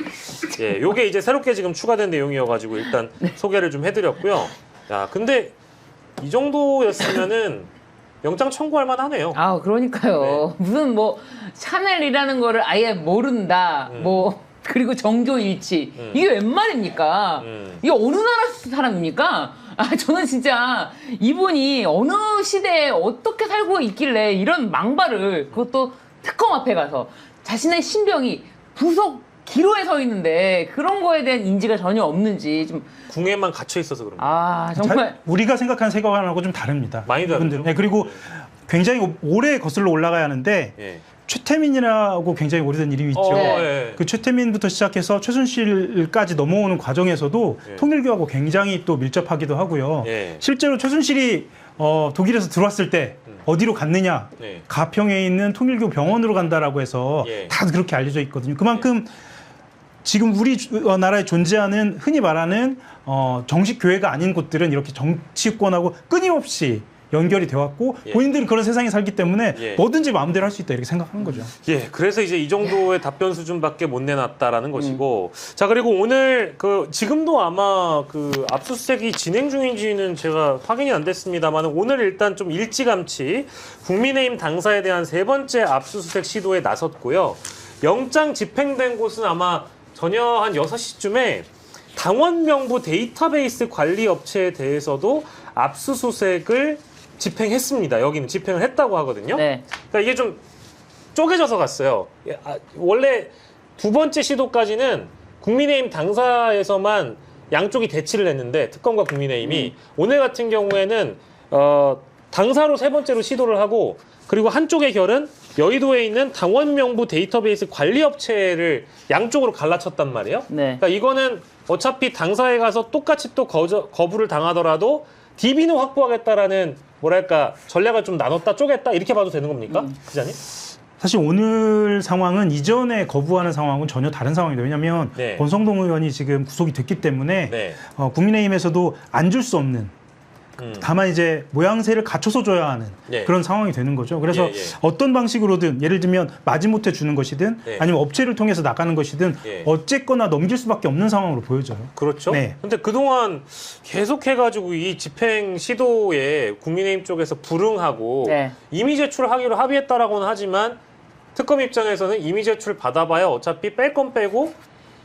예, 요게 이제 새롭게 지금 추가된 내용이어가지고 일단 소개를 좀 해드렸고요. 야, 근데 이 정도였으면은 영장 청구할 만하네요. 아, 그러니까요. 네. 무슨 뭐 샤넬이라는 거를 아예 모른다. 뭐 그리고 정교 일치. 이게 웬 말입니까? 이게 어느 나라 사람입니까? 아, 저는 진짜 이분이 어느 시대에 어떻게 살고 있길래 이런 망발을, 그것도 특검 앞에 가서 자신의 신병이 부속 기로에 서 있는데 그런 거에 대한 인지가 전혀 없는지 좀. 궁에만 갇혀 있어서 그런 거예요. 아, 정말. 우리가 생각하는 세계관하고 좀 다릅니다. 많이 다르죠. 네, 그리고 굉장히 오래 거슬러 올라가야 하는데 예. 최태민이라고 굉장히 오래된 이름이 있죠. 예. 그 최태민부터 시작해서 최순실까지 넘어오는 과정에서도 예. 통일교하고 굉장히 또 밀접하기도 하고요. 예. 실제로 최순실이 독일에서 들어왔을 때 어디로 갔느냐? 예. 가평에 있는 통일교 병원으로 간다라고 해서 예. 다 그렇게 알려져 있거든요. 그만큼 지금 우리 나라에 존재하는 흔히 말하는 정식 교회가 아닌 곳들은 이렇게 정치권하고 끊임없이 연결이 되었고 예. 본인들은 그런 세상에 살기 때문에 예. 뭐든지 마음대로 할 수 있다 이렇게 생각하는 거죠. 예, 그래서 이제 이 정도의 답변 수준밖에 못 내놨다라는 것이고, 자, 그리고 오늘 지금도 아마 압수수색이 진행 중인지는 제가 확인이 안 됐습니다만 오늘 일단 좀 일찌감치 국민의힘 당사에 대한 3번째 압수수색 시도에 나섰고요. 영장 집행된 곳은 아마 저녁 한 6시쯤에 당원 명부 데이터베이스 관리 업체에 대해서도 압수수색을 집행했습니다. 여기는 집행을 했다고 하거든요. 네. 그러니까 이게 좀 쪼개져서 갔어요. 원래 2번째 시도까지는 국민의힘 당사에서만 양쪽이 대치를 했는데 특검과 국민의힘이 오늘 같은 경우에는 당사로 3번째로 시도를 하고 그리고 한쪽의 결은 여의도에 있는 당원 명부 데이터베이스 관리 업체를 양쪽으로 갈라쳤단 말이에요. 네. 그러니까 이거는 어차피 당사에 가서 똑같이 또 거부를 당하더라도 DB는 확보하겠다라는 뭐랄까 전략을 좀 나눴다 쪼갰다 이렇게 봐도 되는 겁니까? 기자님? 사실 오늘 상황은 이전에 거부하는 상황은 전혀 다른 상황입니다. 왜냐하면 네. 권성동 의원이 지금 구속이 됐기 때문에 네. 국민의힘에서도 안 줄 수 없는 다만 이제 모양새를 갖춰서 줘야 하는 예. 그런 상황이 되는 거죠. 그래서 예. 어떤 방식으로든 예를 들면 마지못해 주는 것이든 예. 아니면 업체를 통해서 나가는 것이든 예. 어쨌거나 넘길 수밖에 없는 상황으로 보여져요. 그렇죠. 네. 근데 그동안 계속해가지고 이 집행 시도에 국민의힘 쪽에서 불응하고 네. 이미 제출하기로 합의했다라고는 하지만 특검 입장에서는 이미 제출 받아봐야 어차피 뺄 건 빼고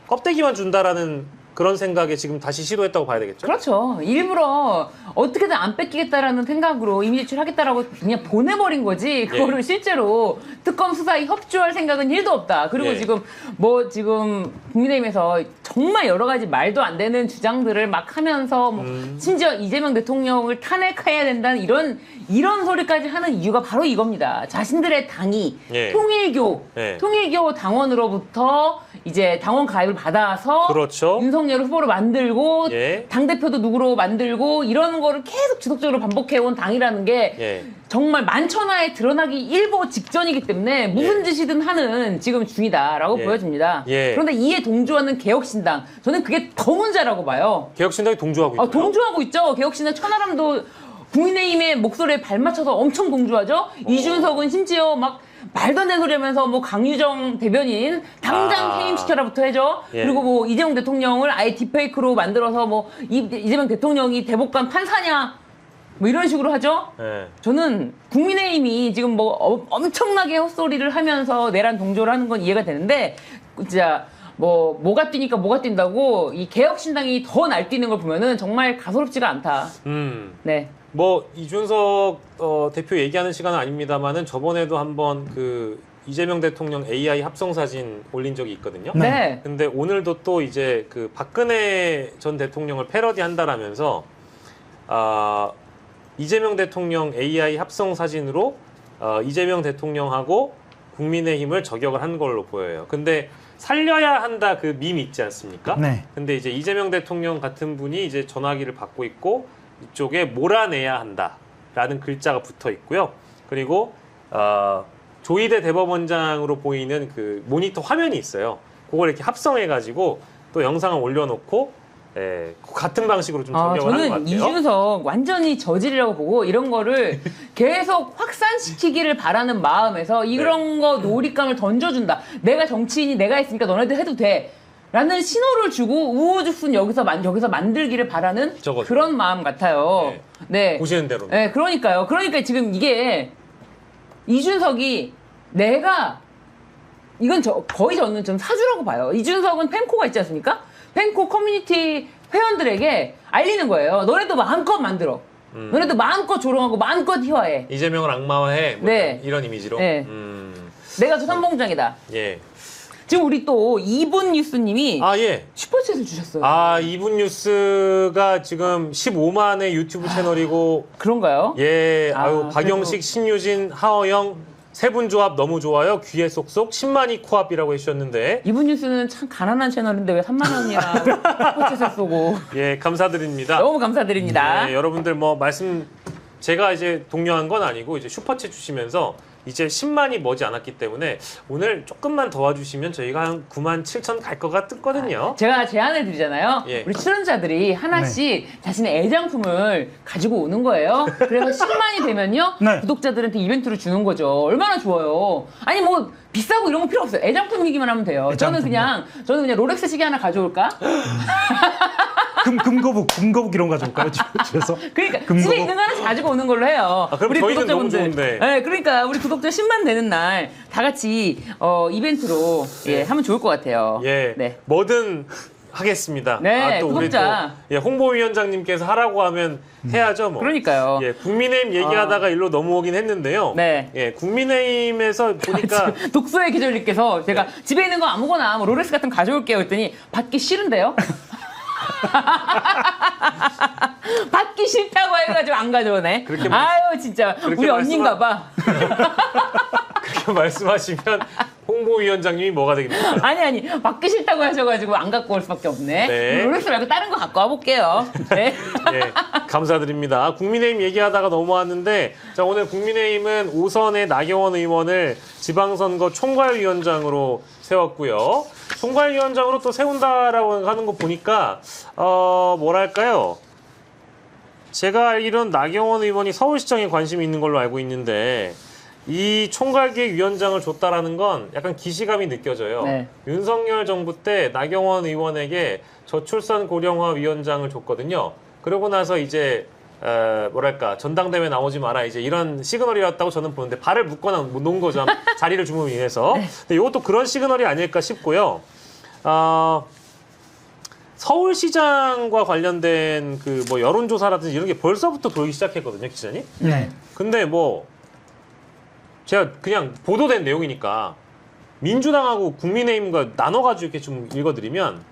껍데기만 준다라는 그런 생각에 지금 다시 시도했다고 봐야 되겠죠? 그렇죠. 일부러 어떻게든 안 뺏기겠다라는 생각으로 이미 제출하겠다라고 그냥 보내버린 거지. 그거를 실제로 특검 수사에 협조할 생각은 1도 없다. 그리고 예. 지금 국민의힘에서 정말 여러 가지 말도 안 되는 주장들을 막 하면서 심지어 이재명 대통령을 탄핵해야 된다는 이런 소리까지 하는 이유가 바로 이겁니다. 자신들의 당이 예. 통일교 당원으로부터 이제 당원 가입을 받아서 그렇죠. 윤석열 후보를 만들고 예. 당대표도 누구로 만들고 이러는 거를 계속 지속적으로 반복해온 당이라는 게 예. 정말 만천하에 드러나기 일보 직전이기 때문에 무슨 짓이든 하는 지금 중이다라고 예. 보여집니다. 예. 그런데 이에 동조하는 개혁신당, 저는 그게 더 문제라고 봐요. 개혁신당이 동조하고 있고요. 동조하고 있죠. 개혁신당 천하람도 국민의힘의 목소리에 발맞춰서 엄청 동조하죠. 이준석은 심지어 막 말도 안 되는 소리 하면서 뭐 강유정 대변인 당장 해임시켜라부터 해죠. 예. 그리고 뭐 이재명 대통령을 아예 딥페이크로 만들어서 뭐 이재명 대통령이 대법관 판사냐 뭐 이런 식으로 하죠. 예. 저는 국민의힘이 지금 뭐 엄청나게 헛소리를 하면서 내란 동조를 하는 건 이해가 되는데 진짜 뭐가 뛰니까 뭐가 뛴다고 이 개혁신당이 더 날뛰는 걸 보면은 정말 가소롭지가 않다. 네. 뭐 이준석 대표 얘기하는 시간은 아닙니다만은 저번에도 한번 그 이재명 대통령 AI 합성 사진 올린 적이 있거든요. 네. 근데 오늘도 또 이제 그 박근혜 전 대통령을 패러디한다라면서 이재명 대통령 AI 합성 사진으로 이재명 대통령하고 국민의힘을 저격을 한 걸로 보여요. 근데 살려야 한다 그 밈 있지 않습니까? 네. 근데 이제 이재명 대통령 같은 분이 이제 전화기를 받고 있고 이쪽에 몰아내야 한다라는 글자가 붙어 있고요. 그리고 조희대 대법원장으로 보이는 그 모니터 화면이 있어요. 그걸 이렇게 합성해가지고 또 영상을 올려놓고 같은 방식으로 좀 저격을 하는 것 같아요. 저는 이준석 완전히 저질이라고 보고 이런 거를 계속 확산시키기를 바라는 마음에서 이런 거 놀잇감을 던져준다. 내가 정치인이 내가 했으니까 너네들 해도 돼. 라는 신호를 주고 우후죽순 여기서 만들기를 바라는 저거죠. 그런 마음 같아요. 네. 보시는 대로. 네, 그러니까요. 그러니까 지금 이게 이준석이 이건 거의 저는 좀 사주라고 봐요. 이준석은 팬코가 있지 않습니까? 팬코 커뮤니티 회원들에게 알리는 거예요. 너네도 마음껏 만들어. 너네도 마음껏 조롱하고 마음껏 희화해. 이재명을 악마화해. 뭐 네. 이런 이미지로. 네. 내가 저 삼봉장이다. 예. 지금 우리 또 이분 뉴스님이 예. 슈퍼챗을 주셨어요. 이분 뉴스가 지금 15만의 유튜브 채널이고. 그런가요? 예. 박영식, 신유진, 하어영 세 분 조합 너무 좋아요. 귀에 쏙쏙 10만이 코앞이라고 해주셨는데. 이분 뉴스는 참 가난한 채널인데 왜 3만 원이나 슈퍼챗을 쏘고. 예, 감사드립니다. 너무 감사드립니다. 예, 여러분들 뭐 제가 이제 독려한 건 아니고 이제 슈퍼챗 주시면서 이제 10만이 머지 않았기 때문에 오늘 조금만 더 와주시면 저희가 한 9만 7천 갈 것 같거든요. 제가 제안을 드리잖아요. 예. 우리 출연자들이 하나씩 자신의 애장품을 가지고 오는 거예요. 그래서 10만이 되면요. 네. 구독자들한테 이벤트를 주는 거죠. 얼마나 좋아요. 아니 뭐 비싸고 이런 거 필요 없어요. 애장품이기만 하면 돼요. 저는 그냥 롤렉스 시계 하나 가져올까? 금거북 이런 거 가져올까요? 집에서? 그러니까 금거북. 집에 있는 거 하나씩 가지고 오는 걸로 해요. 그럼 저희는 너무 좋은데. 네, 그러니까 우리 구독자 10만 되는 날 다 같이 이벤트로 하면 좋을 것 같아요. 예, 네. 뭐든 하겠습니다. 네, 또 구독자. 우리 또 홍보위원장님께서 하라고 하면 해야죠, 뭐. 그러니까요. 예, 국민의힘 얘기하다가 일로 넘어오긴 했는데요. 네. 예, 국민의힘에서 보니까 독서의 기절님께서 제가 집에 있는 거 아무거나 뭐 롤렉스 같은 거 가져올게요 했더니 받기 싫은데요? 받기 싫다고 해가지고 안 가져오네. 아유 진짜 우리 언니인가 봐. 그렇게 말씀하시면 홍보위원장님이 뭐가 되겠습니까? 아니 받기 싫다고 하셔가지고 안 갖고 올 수밖에 없네. 네. 롤렉스 말고 다른 거 갖고 와볼게요. 네. 예, 감사드립니다. 국민의힘 얘기하다가 넘어왔는데 자, 오늘 국민의힘은 5선의 나경원 의원을 지방선거 총괄위원장으로 세웠고요. 총괄위원장으로 또 세운다라고 하는 거 보니까 뭐랄까요? 제가 알기로는 나경원 의원이 서울시장에 관심이 있는 걸로 알고 있는데 이 총괄기획위원장을 줬다라는 건 약간 기시감이 느껴져요. 네. 윤석열 정부 때 나경원 의원에게 저출산 고령화 위원장을 줬거든요. 그러고 나서 이제 뭐랄까 전당대회 나오지 마라 이제 이런 시그널이었다고 저는 보는데 발을 묶거나 놓은 거죠. 자리를 줌으로 인해서. 근데 이것도 그런 시그널이 아닐까 싶고요. 서울시장과 관련된 그 뭐 여론조사라든지 이런 게 벌써부터 돌기 시작했거든요, 기자님. 네. 근데 뭐 제가 그냥 보도된 내용이니까 민주당하고 국민의힘과 나눠가지고 이렇게 좀 읽어드리면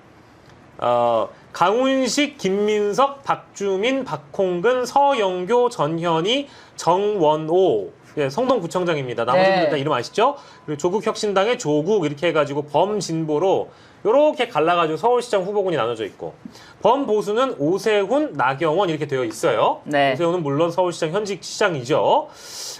강훈식, 김민석, 박주민, 박홍근, 서영교, 전현희, 정원오 예, 성동구청장입니다. 나머지 분들 다 이름 아시죠? 그리고 조국혁신당의 조국 이렇게 해가지고 범진보로 이렇게 갈라가지고 서울시장 후보군이 나눠져 있고 범보수는 오세훈, 나경원 이렇게 되어 있어요. 네. 오세훈은 물론 서울시장 현직 시장이죠.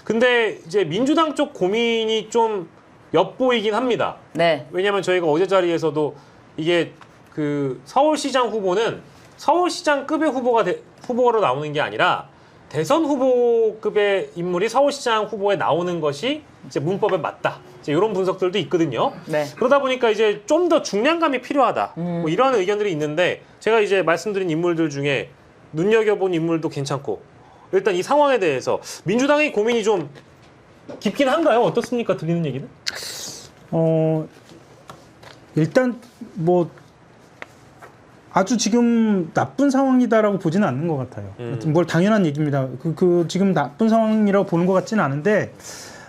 근데 이제 민주당 쪽 고민이 좀 엿보이긴 합니다. 네. 왜냐하면 저희가 어제 자리에서도 이게 그 서울시장 후보는 서울시장급의 후보로 나오는 게 아니라 대선 후보급의 인물이 서울시장 후보에 나오는 것이 이제 문법에 맞다. 이제 이런 분석들도 있거든요. 네. 그러다 보니까 이제 좀 더 중량감이 필요하다. 뭐 이런 의견들이 있는데 제가 이제 말씀드린 인물들 중에 눈여겨본 인물도 괜찮고 일단 이 상황에 대해서 민주당의 고민이 좀 깊긴 한가요? 어떻습니까? 들리는 얘기는? 일단 뭐 아주 지금 나쁜 상황이다라고 보지는 않는 것 같아요. 뭘 당연한 얘기입니다. 지금 나쁜 상황이라고 보는 것 같지는 않은데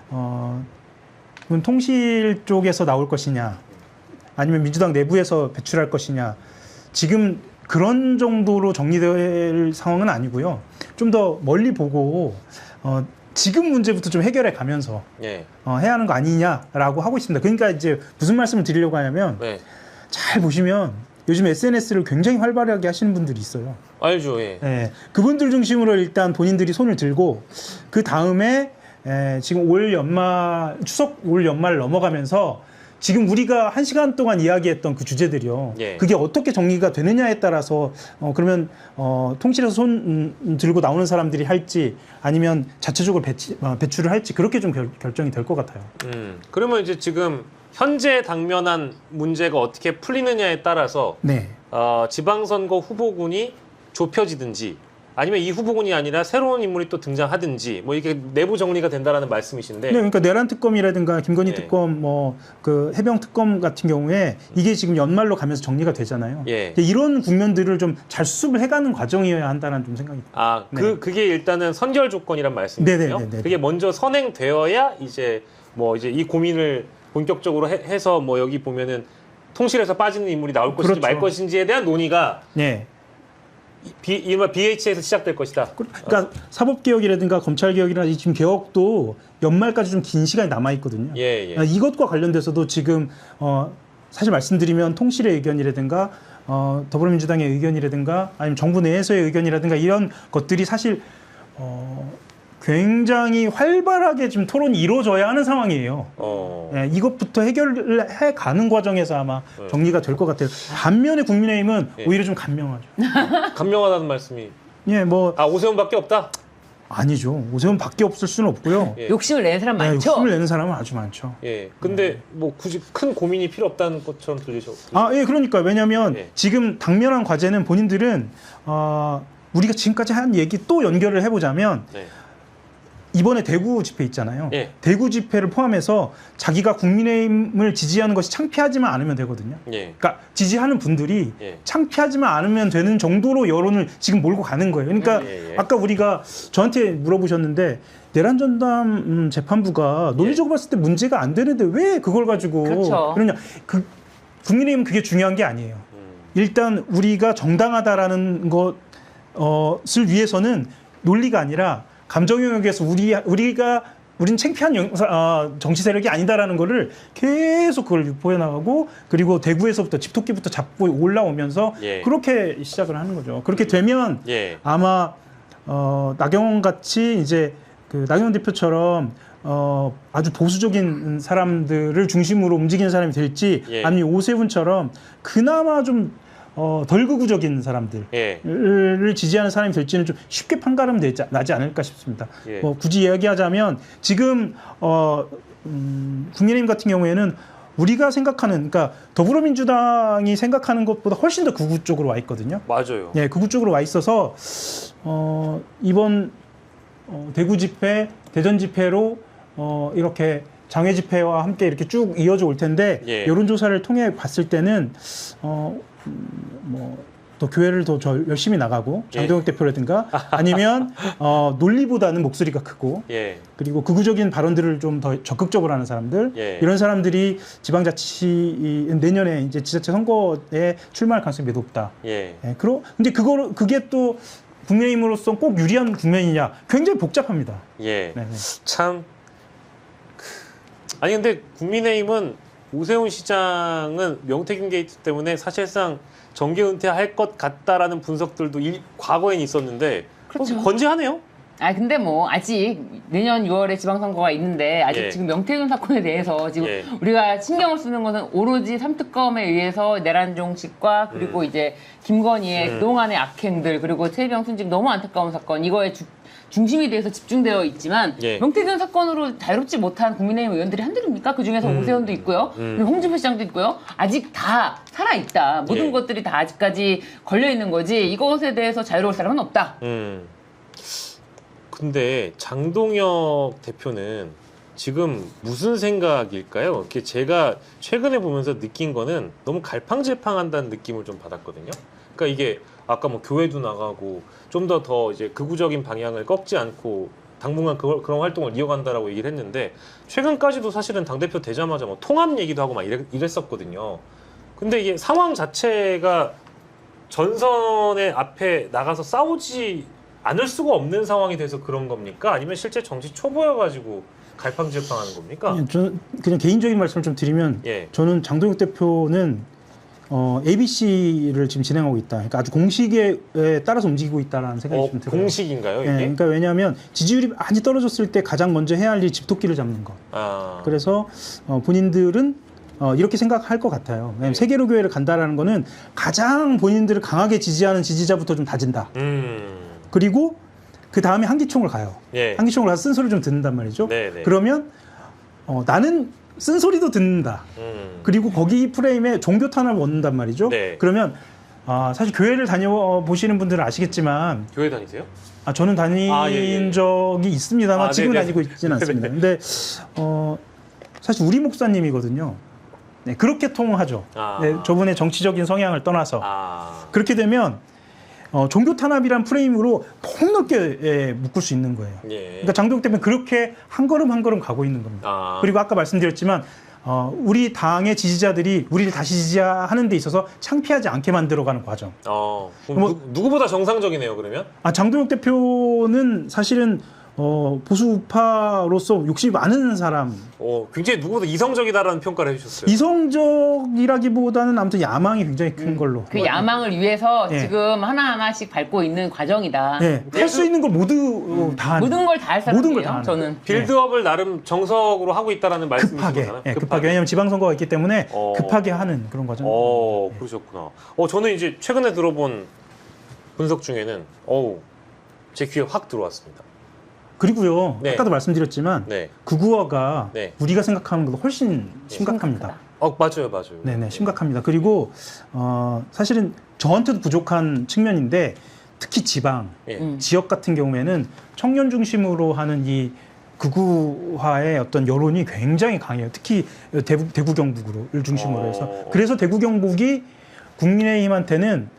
그건 통실 쪽에서 나올 것이냐, 아니면 민주당 내부에서 배출할 것이냐, 지금 그런 정도로 정리될 상황은 아니고요. 좀 더 멀리 보고 지금 문제부터 좀 해결해 가면서 해야 하는 거 아니냐라고 하고 있습니다. 그러니까 이제 무슨 말씀을 드리려고 하냐면 잘 보시면 요즘 SNS를 굉장히 활발하게 하시는 분들이 있어요. 알죠, 예. 예, 그분들 중심으로 일단 본인들이 손을 들고 그 다음에 지금 추석 올 연말 넘어가면서 지금 우리가 1시간 동안 이야기했던 그 주제들이요. 그게 어떻게 정리가 되느냐에 따라서 그러면 통실에서 손 들고 나오는 사람들이 할지 아니면 자체적으로 배출을 할지 그렇게 좀 결정이 될 것 같아요. 그러면 이제 지금 현재 당면한 문제가 어떻게 풀리느냐에 따라서 지방선거 후보군이 좁혀지든지 아니면 이 후보군이 아니라 새로운 인물이 또 등장하든지 뭐 이게 내부 정리가 된다라는 말씀이신데. 네, 그러니까 내란 특검이라든가 김건희 특검, 뭐 그 해병 특검 같은 경우에 이게 지금 연말로 가면서 정리가 되잖아요. 이런 국면들을 좀 잘 수습을 해가는 과정이어야 한다는 좀 생각이 듭니다. 그게 일단은 선결 조건이란 말씀이세요? 네네네. 그게 먼저 선행되어야 이제 이 고민을 본격적으로 해서 뭐 여기 보면은 통실에서 빠지는 인물이 나올 것인지 말 것인지에 대한 논의가 이른바 BH에서 시작될 것이다. 그러니까 사법개혁이라든가 검찰개혁이나 지금 개혁도 연말까지 좀 긴 시간이 남아있거든요. 이것과 관련돼서도 지금 사실 말씀드리면 통실의 의견이라든가 더불어민주당의 의견이라든가 아니면 정부 내에서의 의견이라든가 이런 것들이 사실 굉장히 활발하게 지금 토론이 이루어져야 하는 상황이에요. 이것부터 해결을 해가는 과정에서 아마 정리가 될 것 같아요. 반면에 국민의힘은 오히려 좀 간명하죠. 간명하다는 말씀이? 오세훈밖에 없다? 아니죠. 오세훈밖에 없을 수는 없고요. 욕심을 내는 사람 많죠? 욕심을 내는 사람은 아주 많죠. 근데 뭐 굳이 큰 고민이 필요 없다는 것처럼 들리셨죠? 그러니까 왜냐하면 지금 당면한 과제는 본인들은 우리가 지금까지 한 얘기 또 연결을 해보자면 이번에 대구 집회 있잖아요. 대구 집회를 포함해서 자기가 국민의힘을 지지하는 것이 창피하지만 않으면 되거든요. 그러니까 지지하는 분들이 창피하지만 않으면 되는 정도로 여론을 지금 몰고 가는 거예요. 그러니까 아까 우리가 저한테 물어보셨는데 내란 전담 재판부가 논리적으로 봤을 때 문제가 안 되는데 왜 그걸 가지고 그러냐. 국민의힘은 그게 중요한 게 아니에요. 일단 우리가 정당하다라는 것을 위해서는 논리가 아니라 감정 영역에서 우린 창피한 정치 세력이 아니다라는 거를 계속 그걸 보여나가고 그리고 대구에서부터 집토끼부터 잡고 올라오면서 그렇게 시작을 하는 거죠. 그렇게 되면 아마 나경원 같이 이제 그 나경원 대표처럼 아주 보수적인 사람들을 중심으로 움직이는 사람이 될지 아니면 오세훈처럼 그나마 좀 덜 극우적인 사람들을 지지하는 사람이 될지는 좀 쉽게 판가름 나지 않을까 싶습니다. 굳이 이야기하자면 지금 국민의힘 같은 경우에는 우리가 생각하는, 그러니까 더불어민주당이 생각하는 것보다 훨씬 더 극우 쪽으로 와 있거든요. 맞아요. 극우 쪽으로 와 있어서 이번 대구 집회, 대전 집회로 이렇게 장외 집회와 함께 이렇게 쭉 이어져 올 텐데 여론조사를 통해 봤을 때는 또 교회를 더 열심히 나가고 장동혁 대표라든가 아니면 논리보다는 목소리가 크고 그리고 극우적인 발언들을 좀 더 적극적으로 하는 사람들 이런 사람들이 지방자치 내년에 이제 지자체 선거에 출마할 가능성이 매우 높다. 근데 그게 또 국민의힘으로서 꼭 유리한 국면이냐 굉장히 복잡합니다. 참 아니 근데 국민의힘은 오세훈 시장은 명태균 게이트 때문에 사실상 정계 은퇴할 것 같다라는 분석들도 과거엔 있었는데 건재하네요. 근데 뭐 아직 내년 6월에 지방선거가 있는데 아직 지금 명태균 사건에 대해서 지금 우리가 신경을 쓰는 것은 오로지 삼특검에 의해서 내란 종식과 그리고 이제 김건희의 그동안의 악행들 그리고 최혜병 순직 너무 안타까운 사건 이거에 중심이 돼서 집중되어 있지만 명태균 사건으로 자유롭지 못한 국민의힘 의원들이 한둘입니까? 그중에서 오세훈도 있고요. 홍준표 시장도 있고요. 아직 다 살아있다. 모든 것들이 다 아직까지 걸려있는 거지 이것에 대해서 자유로울 사람은 없다. 근데 장동혁 대표는 지금 무슨 생각일까요? 이렇게 제가 최근에 보면서 느낀 거는 너무 갈팡질팡한다는 느낌을 좀 받았거든요. 그러니까 이게 아까 뭐 교회도 나가고 좀 더 이제 극우적인 방향을 꺾지 않고 당분간 그런 활동을 이어간다라고 얘기를 했는데 최근까지도 사실은 당대표 되자마자 뭐 통합 얘기도 하고 막 이랬었거든요. 근데 이게 상황 자체가 전선의 앞에 나가서 싸우지 않을 수가 없는 상황이 돼서 그런 겁니까? 아니면 실제 정치 초보여가지고 갈팡질팡하는 겁니까? 저는 그냥 개인적인 말씀을 좀 드리면 예. 저는 장동혁 대표는 ABC를 지금 진행하고 있다. 그러니까 아주 공식에 따라서 움직이고 있다라는 생각이 좀 들어요. 공식인가요? 이게? 예, 그러니까 왜냐하면 지지율이 많이 떨어졌을 때 가장 먼저 해야 할 일이 집토끼를 잡는 것. 그래서 본인들은 이렇게 생각할 것 같아요. 왜냐하면 세계로 교회를 간다라는 거는 가장 본인들을 강하게 지지하는 지지자부터 좀 다진다. 그리고 그 다음에 한기총을 가요. 예. 한기총을 가서 쓴소리를 좀 듣는단 말이죠. 네네. 그러면 나는 쓴소리도 듣는다. 그리고 거기 프레임에 종교 탄압을 얻는단 말이죠. 네. 그러면 사실 교회를 다녀보시는 분들은 아시겠지만 교회 다니세요? 저는 다닌 적이 있습니다만 지금 네네. 다니고 있지는 않습니다. 근데 사실 우리 목사님이거든요. 네, 그렇게 통하죠. 네, 저분의 정치적인 성향을 떠나서 그렇게 되면 종교 탄압이란 프레임으로 폭넓게 묶을 수 있는 거예요. 예. 그러니까 장동혁 대표는 그렇게 한 걸음 한 걸음 가고 있는 겁니다. 그리고 아까 말씀드렸지만 우리 당의 지지자들이 우리를 다시 지지하는 데 있어서 창피하지 않게 만들어가는 과정. 누구보다 정상적이네요, 그러면? 장동혁 대표는 사실은 보수 우파로서 욕심이 많은 사람. 굉장히 누구보다 이성적이다라는 평가를 해주셨어요. 이성적이라기보다는 아무튼 야망이 굉장히 큰 걸로. 그 야망을 위해서 지금 하나하나씩 밟고 있는 과정이다. 할 수 있는 걸 모두 다 하는. 모든 걸 다 할 사람이에요. 모든 걸 다 하는. 저는. 빌드업을 나름 정석으로 하고 있다라는 말씀이시잖아요. 급하게. 왜냐하면 지방선거가 있기 때문에 급하게 하는 그런 과정. 그러셨구나. 저는 이제 최근에 들어본 분석 중에는 제 귀에 확 들어왔습니다. 그리고요, 아까도 말씀드렸지만 극우화가 우리가 생각하는 것보다 훨씬 심각합니다. 맞아요. 네네, 심각합니다. 그리고 사실은 저한테도 부족한 측면인데 특히 지방, 지역 같은 경우에는 청년 중심으로 하는 이 극우화의 어떤 여론이 굉장히 강해요. 특히 대구 경북을 중심으로 해서. 그래서 대구 경북이 국민의힘한테는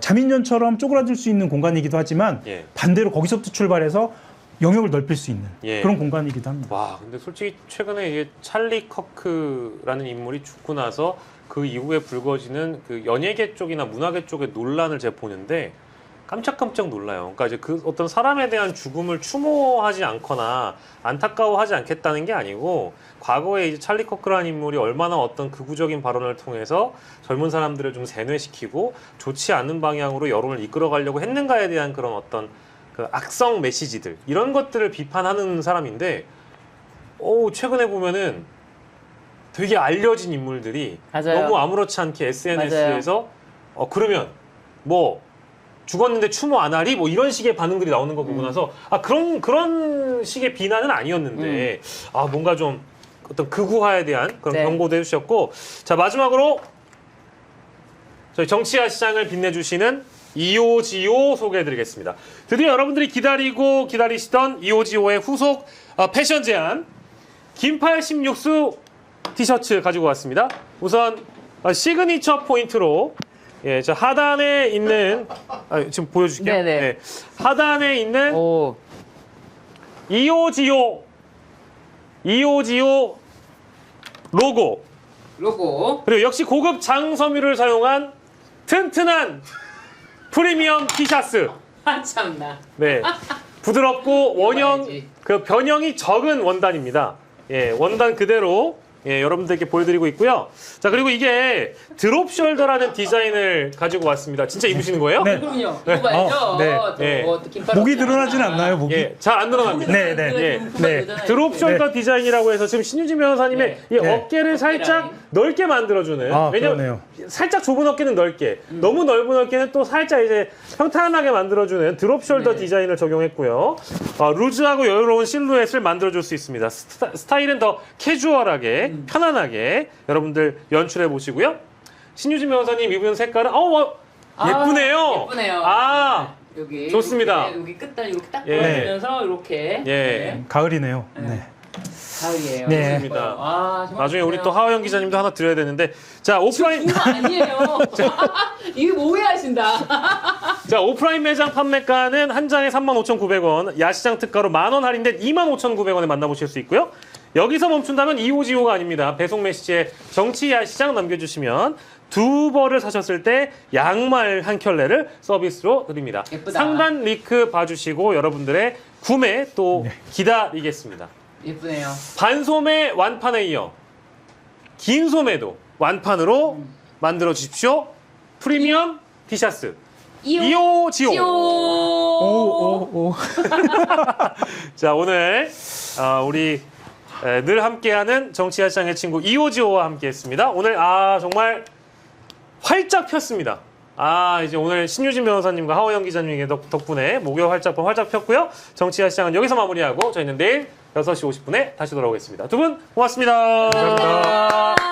자민련처럼 쪼그라들 수 있는 공간이기도 하지만 반대로 거기서부터 출발해서 영역을 넓힐 수 있는 그런 공간이기도 합니다. 와, 근데 솔직히 최근에 이게 찰리 커크라는 인물이 죽고 나서 그 이후에 불거지는 그 연예계 쪽이나 문화계 쪽의 논란을 제가 보는데 깜짝깜짝 놀라요. 그러니까 이제 그 어떤 사람에 대한 죽음을 추모하지 않거나 안타까워하지 않겠다는 게 아니고 과거에 이제 찰리 커크라는 인물이 얼마나 어떤 극우적인 발언을 통해서 젊은 사람들을 좀 세뇌시키고 좋지 않은 방향으로 여론을 이끌어가려고 했는가에 대한 그런 어떤 그 악성 메시지들 이런 것들을 비판하는 사람인데 최근에 보면은 되게 알려진 인물들이 너무 아무렇지 않게 SNS에서 그러면 뭐 죽었는데 추모 안 하리? 뭐 이런 식의 반응들이 나오는 거 보고 나서 그런 식의 비난은 아니었는데 뭔가 좀 어떤 극우화에 대한 그런 경고도 해주셨고 자 마지막으로 저희 정치와 시장을 빛내주시는 이오지오 소개해드리겠습니다. 드디어 여러분들이 기다리시던 이오지오의 후속 패션 제안 긴팔 16수 티셔츠 가지고 왔습니다. 우선 시그니처 포인트로 저 하단에 있는 지금 보여줄게요. 네. 하단에 있는 이오지오 로고 그리고 역시 고급 장섬유를 사용한 튼튼한 프리미엄 티셔츠. 참나. 네. 부드럽고 변형이 적은 원단입니다. 원단 그대로 여러분들께 보여드리고 있고요. 자, 그리고 이게 드롭 숄더라는 디자인을 가지고 왔습니다. 진짜 입으시는 거예요? 네. 그럼요. 입어야죠. 목이 드러나진 않나요, 목이? 잘 안 드러납니다. 드롭 숄더 디자인이라고 해서 지금 신유진 변호사님의 이 어깨를 살짝 넓게 만들어주는. 왜냐면 살짝 좁은 어깨는 넓게, 너무 넓은 어깨는 또 살짝 이제 평탄하게 만들어주는 드롭 숄더 디자인을 적용했고요. 루즈하고 여유로운 실루엣을 만들어줄 수 있습니다. 스타일은 더 캐주얼하게, 편안하게 여러분들 연출해 보시고요. 신유진 변호사님 입은 색깔은 예쁘네요. 여기 좋습니다. 여기 끝단 이렇게 딱 보여주면서 이렇게 가을이네요. 가을이에요. 네. 좋습니다. 아, 정말 나중에 우리 좋네요. 또 하호영 기자님도 하나 드려야 되는데 자 오프라인 이거 아니에요. 이거 오해하신다. 자 오프라인 매장 판매가는 한 장에 35,900원, 야시장 특가로 10,000원 할인된 25,900원에 만나보실 수 있고요. 여기서 멈춘다면 2호 아닙니다. 배송 메시지에 정치 야시장 남겨주시면 2벌을 사셨을 때 양말 한 켤레를 서비스로 드립니다. 예쁘다. 상단 링크 봐주시고 여러분들의 구매 또 기다리겠습니다. 예쁘네요. 반소매 완판에 이어 긴 소매도 완판으로 만들어 주십시오. 프리미엄 티셔츠 2호 지호. 오. 자 오늘 우리 늘 함께하는 정치야시장의 친구 2호 지호와 함께했습니다. 오늘 정말 활짝 폈습니다. 이제 오늘 신유진 변호사님과 하호영 기자님의 덕분에 목요 활짝 폈고요. 정치야시장은 여기서 마무리하고 저희는 내일 6시 50분에 다시 돌아오겠습니다. 두 분 고맙습니다. 감사합니다.